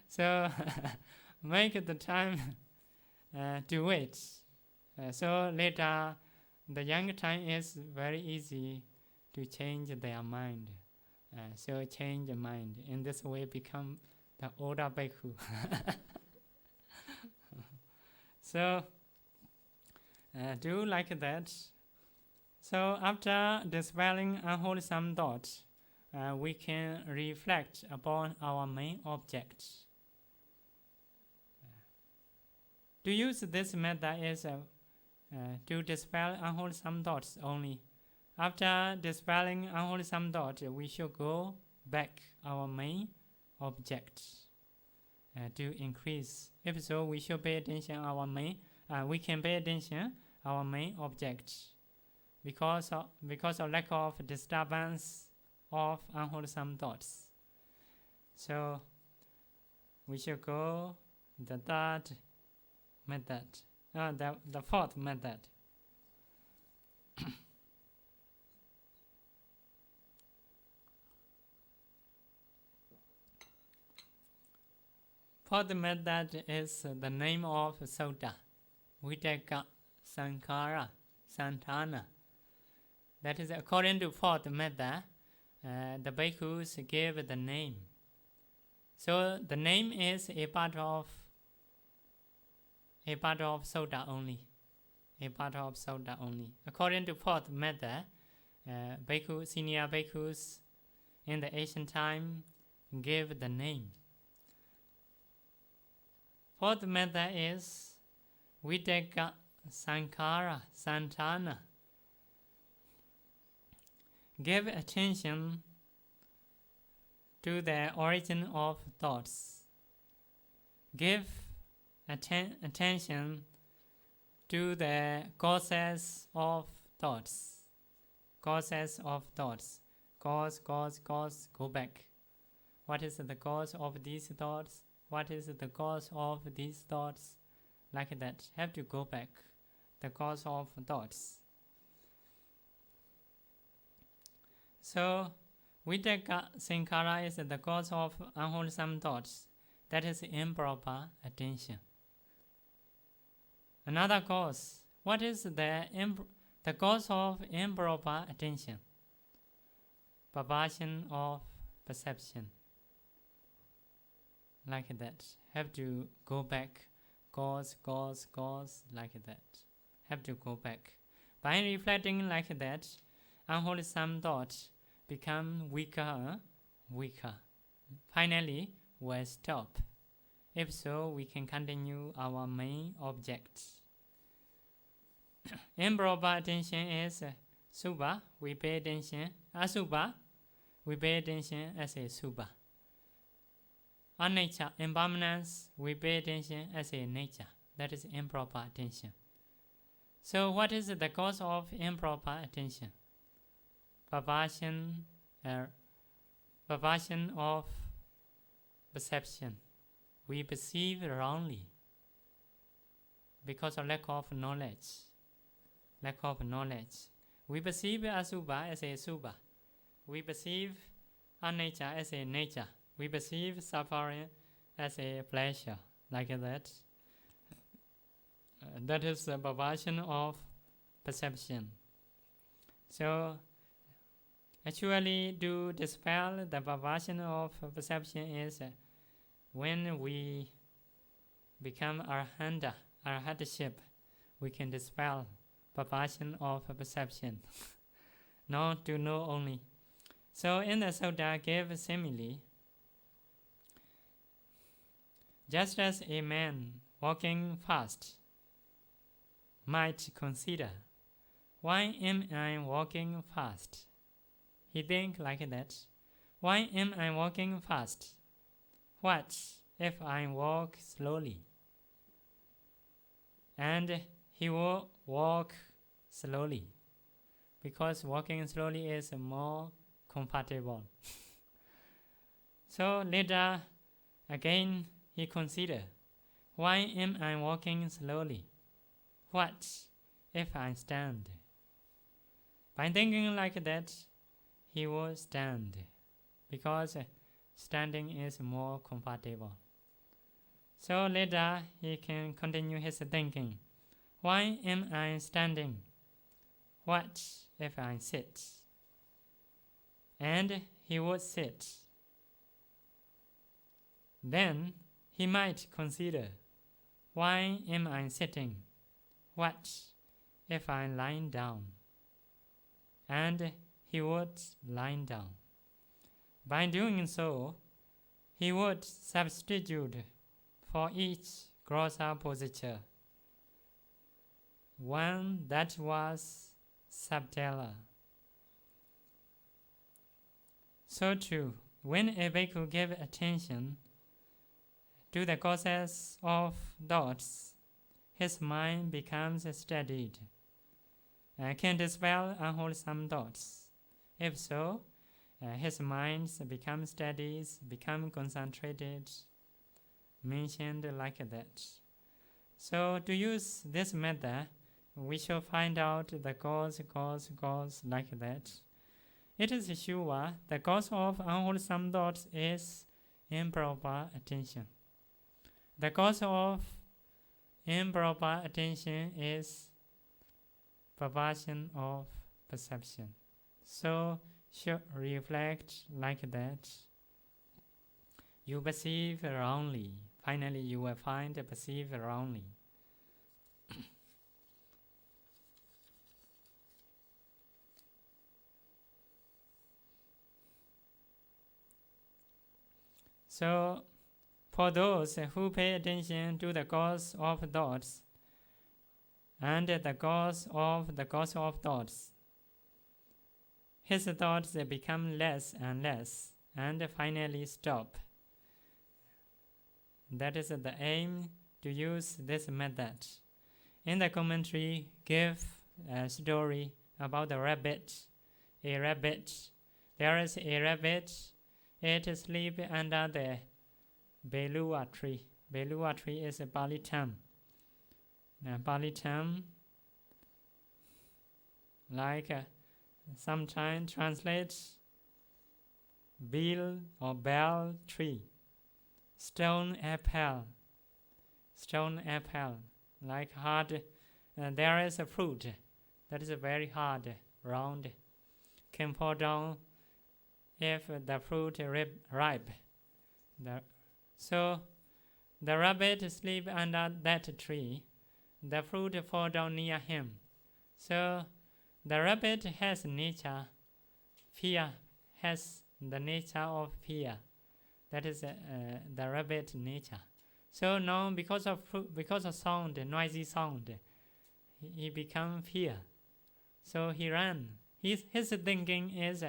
So make the time to wait. So later the young time is very easy to change their mind. So change the mind. In this way become the older bhikkhu. So do like that. So after dispelling unwholesome thoughts, we can reflect upon our main object. To use this method is to dispel unwholesome thoughts only. After dispelling unwholesome thoughts, we should go back our main object to increase. If so, we should pay attention our main. We can pay attention our main object because of lack of disturbance of unwholesome thoughts. So we should go the third method. The fourth method. Fourth method is the name of Sutta, Vitakkasaṇṭhāna Sutta. That is according to fourth method, the bhikkhus give the name. So the name is a part of Sutta only. According to fourth method, senior bhikkhus in the ancient time give the name. Fourth method is Vitakkasaṇṭhāna Sutta. Give attention to the origin of thoughts. Give attention to the causes of thoughts. Causes of thoughts. Cause, go back. What is the cause of these thoughts? What is the cause of these thoughts? Like that. Have to go back. The cause of thoughts. So, Vitakkasaṇṭhāna is the cause of unwholesome thoughts. That is improper attention. Another cause. What is the cause of improper attention? Perversion of perception. Like that. Have to go back. Cause, like that. Have to go back. By reflecting like that, unwholesome thoughts become weaker. Finally, will stop. If so, we can continue our main object. Improper attention is subha, we pay attention. Asubha, we pay attention as a subha. Anicca, impermanence, we pay attention as a nature. That is improper attention. So what is the cause of improper attention? Perversion of perception. We perceive wrongly because of lack of knowledge. We perceive asubha as a subha. We perceive anicca as a nature. We perceive suffering as a pleasure. Like that. That is the perversion of perception. So, actually, to dispel the perversion of perception is when we become arhatship, we can dispel perversion of perception. Not to know only. So, in the sutta, gave simile. Just as a man walking fast might consider, why am I walking fast? He think like that. Why am I walking fast? What if I walk slowly? And he will walk slowly because walking slowly is more comfortable. So later again he consider, why am I walking slowly? What if I stand? By thinking like that, he will stand because standing is more comfortable. So later he can continue his thinking. Why am I standing? What if I sit? And he would sit. Then he might consider, why am I sitting? What if I lie down? And he would lie down. By doing so, he would substitute for each grosser posture one that was subtler. So too, when a bhikkhu gives attention to the causes of thoughts, his mind becomes steadied and can dispel unwholesome thoughts. If so, his mind becomes steady, become concentrated, mentioned like that. So to use this method, we shall find out the cause like that. It is sure the cause of unwholesome thoughts is improper attention. The cause of improper attention is perversion of perception. So should reflect like that. You perceive wrongly. Finally, you will find perceive wrongly. So, for those who pay attention to the cause of thoughts and the cause of thoughts, his thoughts become less and less and finally stop. That is the aim to use this method. In the commentary, give a story about the rabbit. A rabbit. There is a rabbit. It sleeps under the Belua tree. Belua tree is a Pali term. Now, Pali term, like sometimes translates bill or bell tree. Stone apple. Stone apple, like hard. There is a fruit that is very hard, round, can fall down if the fruit ripe. So the rabbit sleeps under that tree. The fruit fall down near him. So the rabbit has nature, fear, has the nature of fear. That is the rabbit nature. So now because of sound, noisy sound, he become fear. So he ran. His thinking is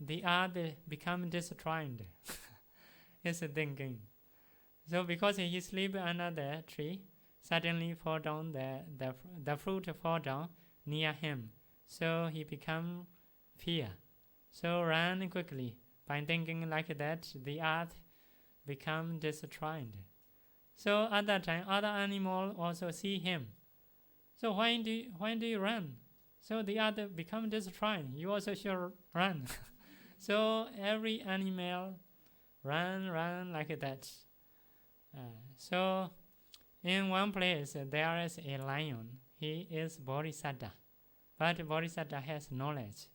the earth become destroyed. His thinking. So because he sleep under the tree, suddenly fall down the fruit fall down near him. So he become fear. So run quickly. By thinking like that, the earth become destroyed. So at that time, other animals also see him. So why do you run? So the other become destroyed. You also should run. So every animal run like that. So in one place there is a lion. He is Bodhisattva, but Bodhisattva has knowledge.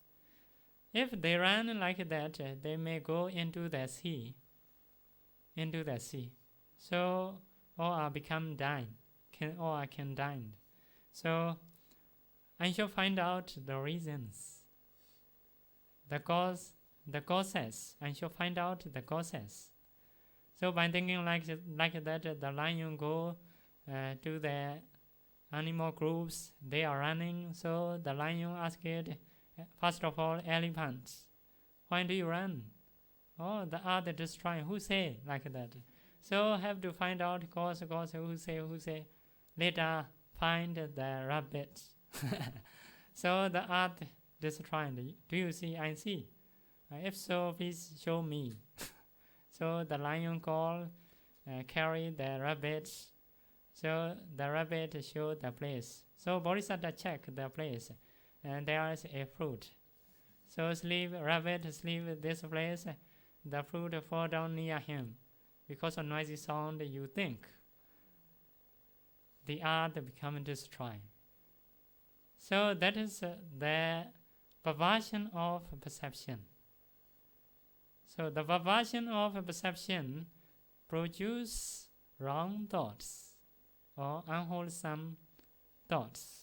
If they run like that, they may go into the sea. So or become dying, can die. So I shall find out the reasons, the causes. I shall find out the causes. So by thinking like that, the lion go to the animal groups. They are running. So the lion asked it, first of all, elephants, why do you run? Oh, the other destroy. Who say like that? So have to find out cause who say. Later find the rabbit. So the earth destroyed. Do you see? I see. If so, please show me. So the lion call, carry the rabbit. So the rabbit showed the place. So Bodhisattva check the place, and there is a fruit. So rabbit sleep this place. The fruit fall down near him. Because of noisy sound, you think the earth become destroyed. So that is the perversion of perception. So the perversion of perception produce wrong thoughts or unwholesome thoughts.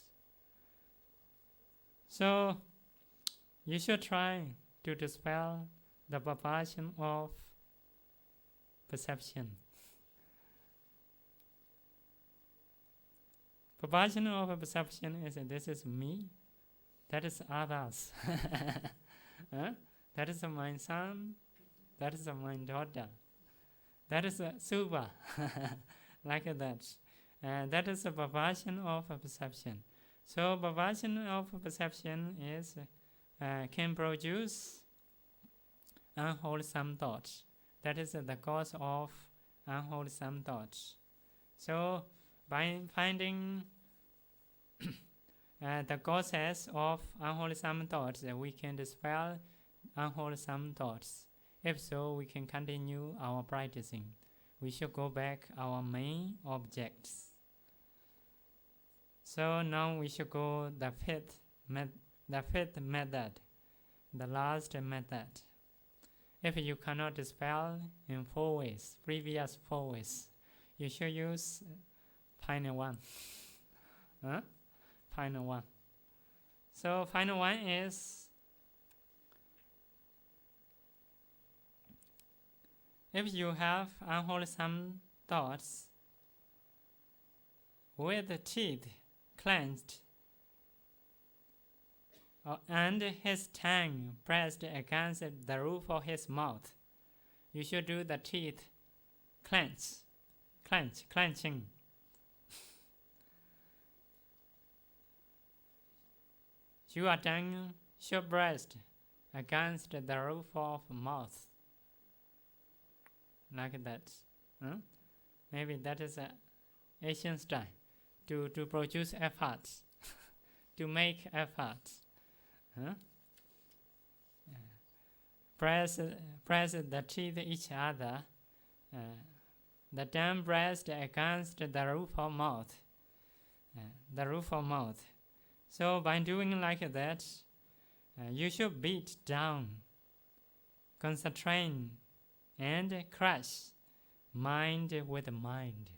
So you should try to dispel the perversion of perception. Perversion of perception is this is me, that is others. That is my son, that is my daughter, that is super, like that. That is a perversion of perception. So perversion of perception is can produce unwholesome thoughts. That is the cause of unwholesome thoughts. So by finding the causes of unwholesome thoughts, we can dispel unwholesome thoughts. If so, we can continue our practicing. We should go back our main objects. So now we should go the fifth method, the last method. If you cannot dispel in 4 ways, previous 4 ways, you should use final one. Final one. So final one is, if you have unwholesome thoughts with the teeth clenched and his tongue pressed against the roof of his mouth, you should do the teeth clenching. Your tongue should rest against the roof of mouth. Like that. Huh? Maybe that is an Asian style. To produce efforts. To make efforts. Huh? Press the teeth each other. The tongue pressed against the roof of mouth. The roof of mouth. So by doing like that, you should beat down, concentrate, and crush mind with mind.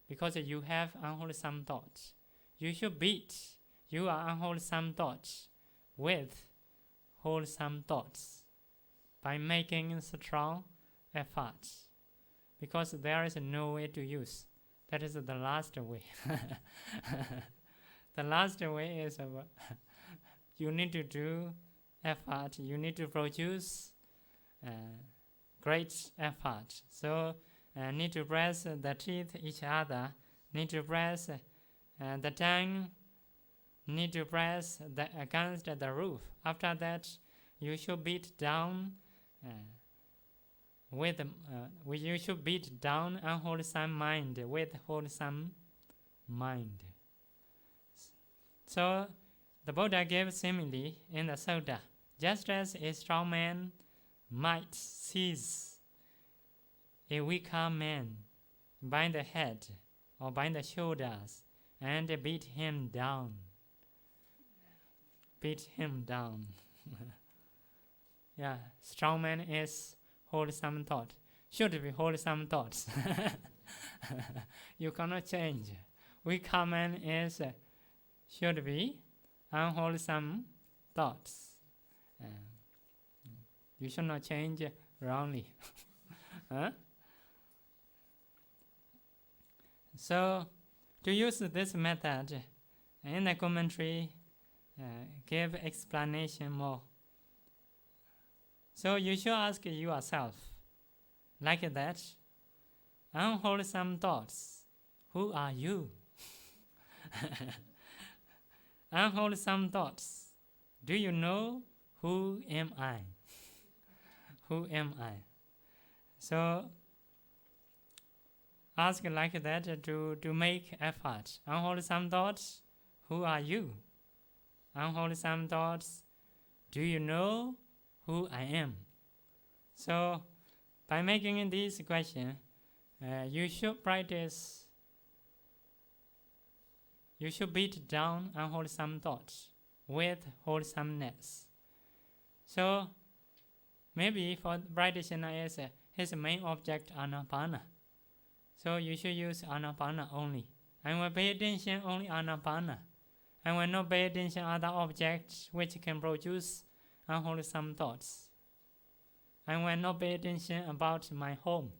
Because you have unwholesome thoughts. You should beat your unwholesome thoughts with wholesome thoughts by making strong efforts. Because there is no way to use. That is the last way. The last way is you need to do effort. You need to produce great effort. So need to press the teeth each other. Need to press the tongue. Need to press against the roof. After that, you should beat down. You should beat down unwholesome mind with wholesome mind. So the Buddha gave simile in the Sutta. Just as a strong man might seize a weaker man by the head or by the shoulders and beat him down. Beat him down. Yeah, strong man is wholesome thought. Should be wholesome thoughts. You cannot change. Weaker man is should be unwholesome thoughts. You should not change wrongly. Huh? So, to use this method, in the commentary, give explanation more. So you should ask yourself, like that, unwholesome thoughts, who are you? Unwholesome thoughts, do you know who am I? Who am I? So ask like that to make effort. Unwholesome thoughts, who are you? Unwholesome thoughts, do you know who I am? So by making this question, you should practice. You should beat down unwholesome thoughts with wholesomeness. So maybe for practitioner is his main object Anapana. So you should use Anapana only. I will pay attention only Anapana. I will not pay attention other objects which can produce unwholesome thoughts. I will not pay attention about my home,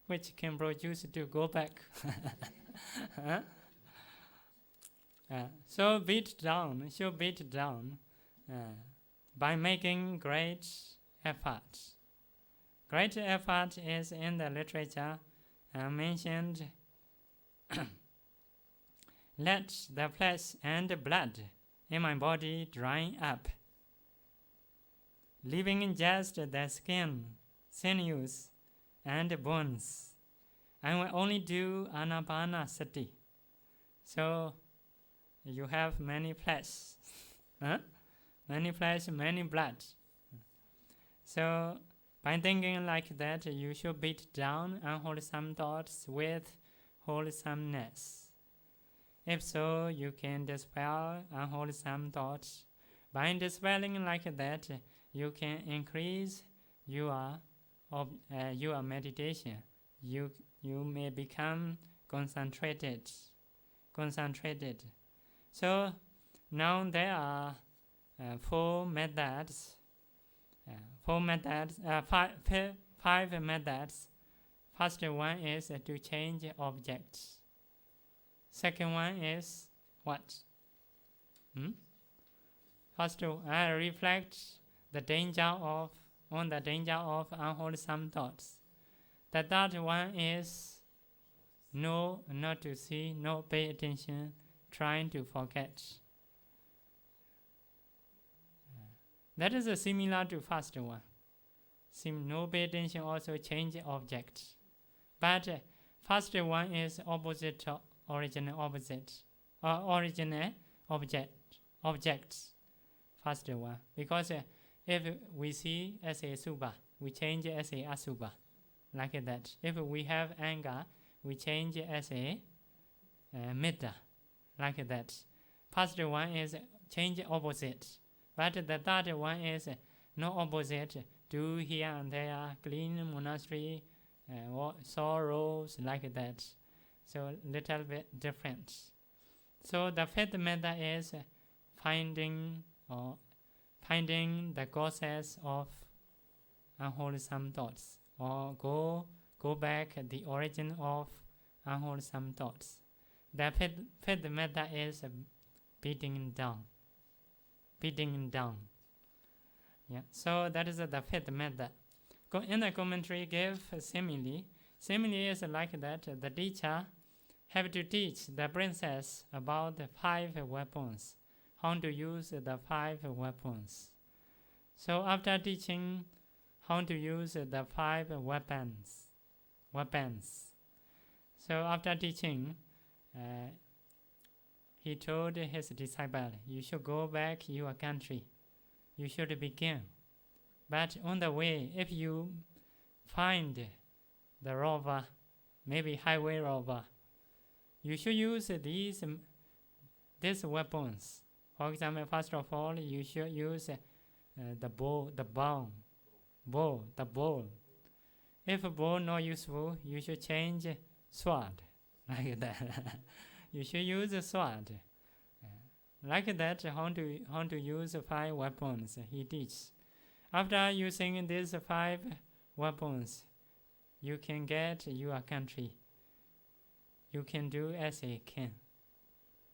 which can produce to go back. Huh? So beat down, by making great effort. Great effort is in the literature mentioned. Let the flesh and blood in my body dry up, leaving just the skin, sinews, and bones. I will only do Anapanasati. So you have many flesh, huh? Many flesh, many blood. So by thinking like that, you should beat down unwholesome thoughts with wholesomeness. If so, you can dispel unwholesome thoughts. By dispelling like that, you can increase your meditation. You may become concentrated. So now there are five methods. First one is to change objects. Second one is what? First, reflect the danger on the danger of unwholesome thoughts. The third one is no, not to see, no pay attention, trying to forget. That is similar to first one. No pay attention also change object. But first one is opposite original opposite or original objects. First one, because if we see as a subha, we change as a asubha, like that. If we have anger, we change as a metta, like that. First one is change opposite, but the third one is no opposite. Do here and there, clean monastery, sorrows, like that. So little bit different. So the fifth method is finding the causes of unwholesome thoughts, or go back the origin of unwholesome thoughts. The fifth method is beating down. Yeah. So that is the fifth method. In the commentary, give simile. Simile is like that. The teacher have to teach the princess about the 5 weapons, how to use the 5 weapons. So after teaching how to use the 5 weapons. So after teaching, he told his disciple, you should go back your country. You should begin. But on the way, if you find the robber, maybe highway robber, you should use these weapons. For example, first of all, you should use the bow. If bow not useful, you should change sword, like that. You should use a sword. Like that, how to use 5 weapons, he teaches. After using these 5 weapons, you can get your country. You can do as a king.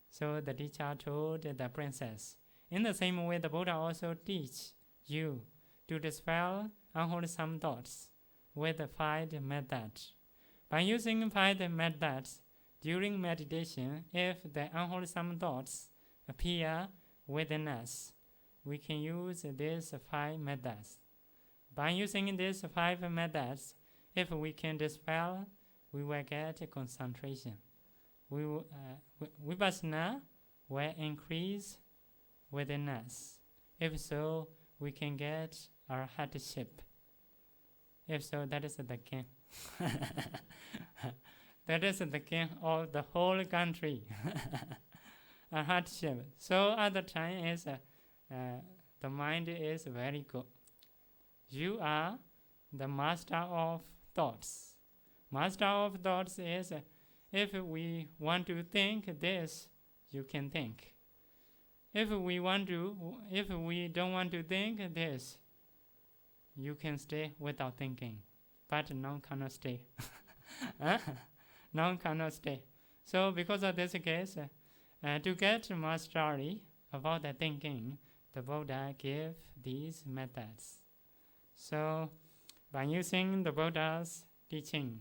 So the teacher told the princess. In the same way, the Buddha also teach you to dispel unwholesome thoughts with 5 methods. By using 5 methods during meditation, if the unwholesome thoughts appear within us, we can use these 5 methods. By using these 5 methods, if we can dispel, we will get concentration. Vipassana will increase within us. If so, we can get our hardship. If so, that is the king. That is the king of the whole country. A hardship. So at the time is the mind is very good. You are the master of thoughts. Master of thoughts is if we want to think this, you can think. If we don't want to think this, you can stay without thinking. But none cannot stay. None cannot stay. So because of this case, to get mastery about the thinking, the Buddha gave these methods. So by using the Buddha's teaching,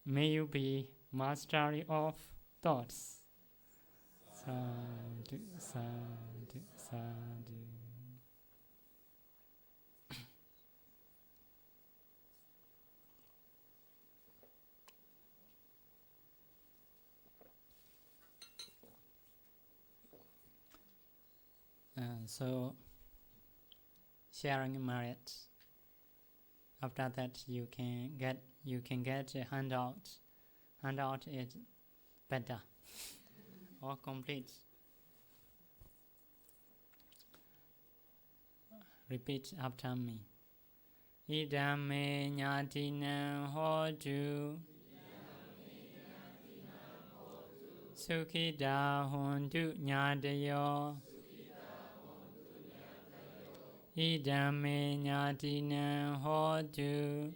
may you be mastery of thoughts. Sadhu, sadhu, sadhu. So sharing merit. After that, you can get a handout. Handout is better or complete. Repeat after me. Idame nyatinam hotu Sukhita hontu nyatayo Idame nyatinam hotu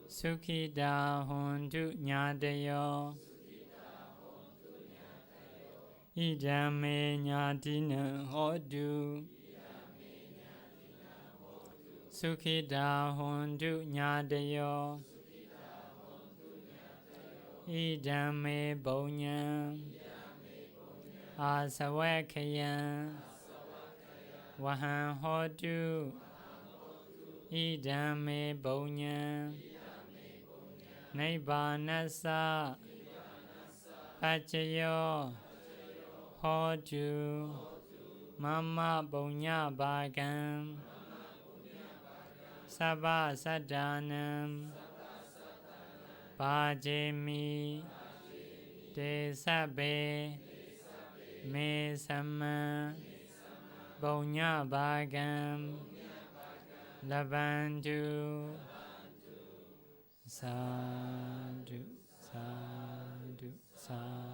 Sukhita hontu nyatayo Idame nyatinam hotu Sukhita hontu nyatayo Idame bonyam Asawakaya Wahan Hotu Idame Bonya Nibbanasa Pachayo Hotu Mama Bonya Bhagam Sabha Sadanam Bhajemi Te Sabe Me Sama Bonya Bhagam Labantu Sadhu Sadhu Sadhu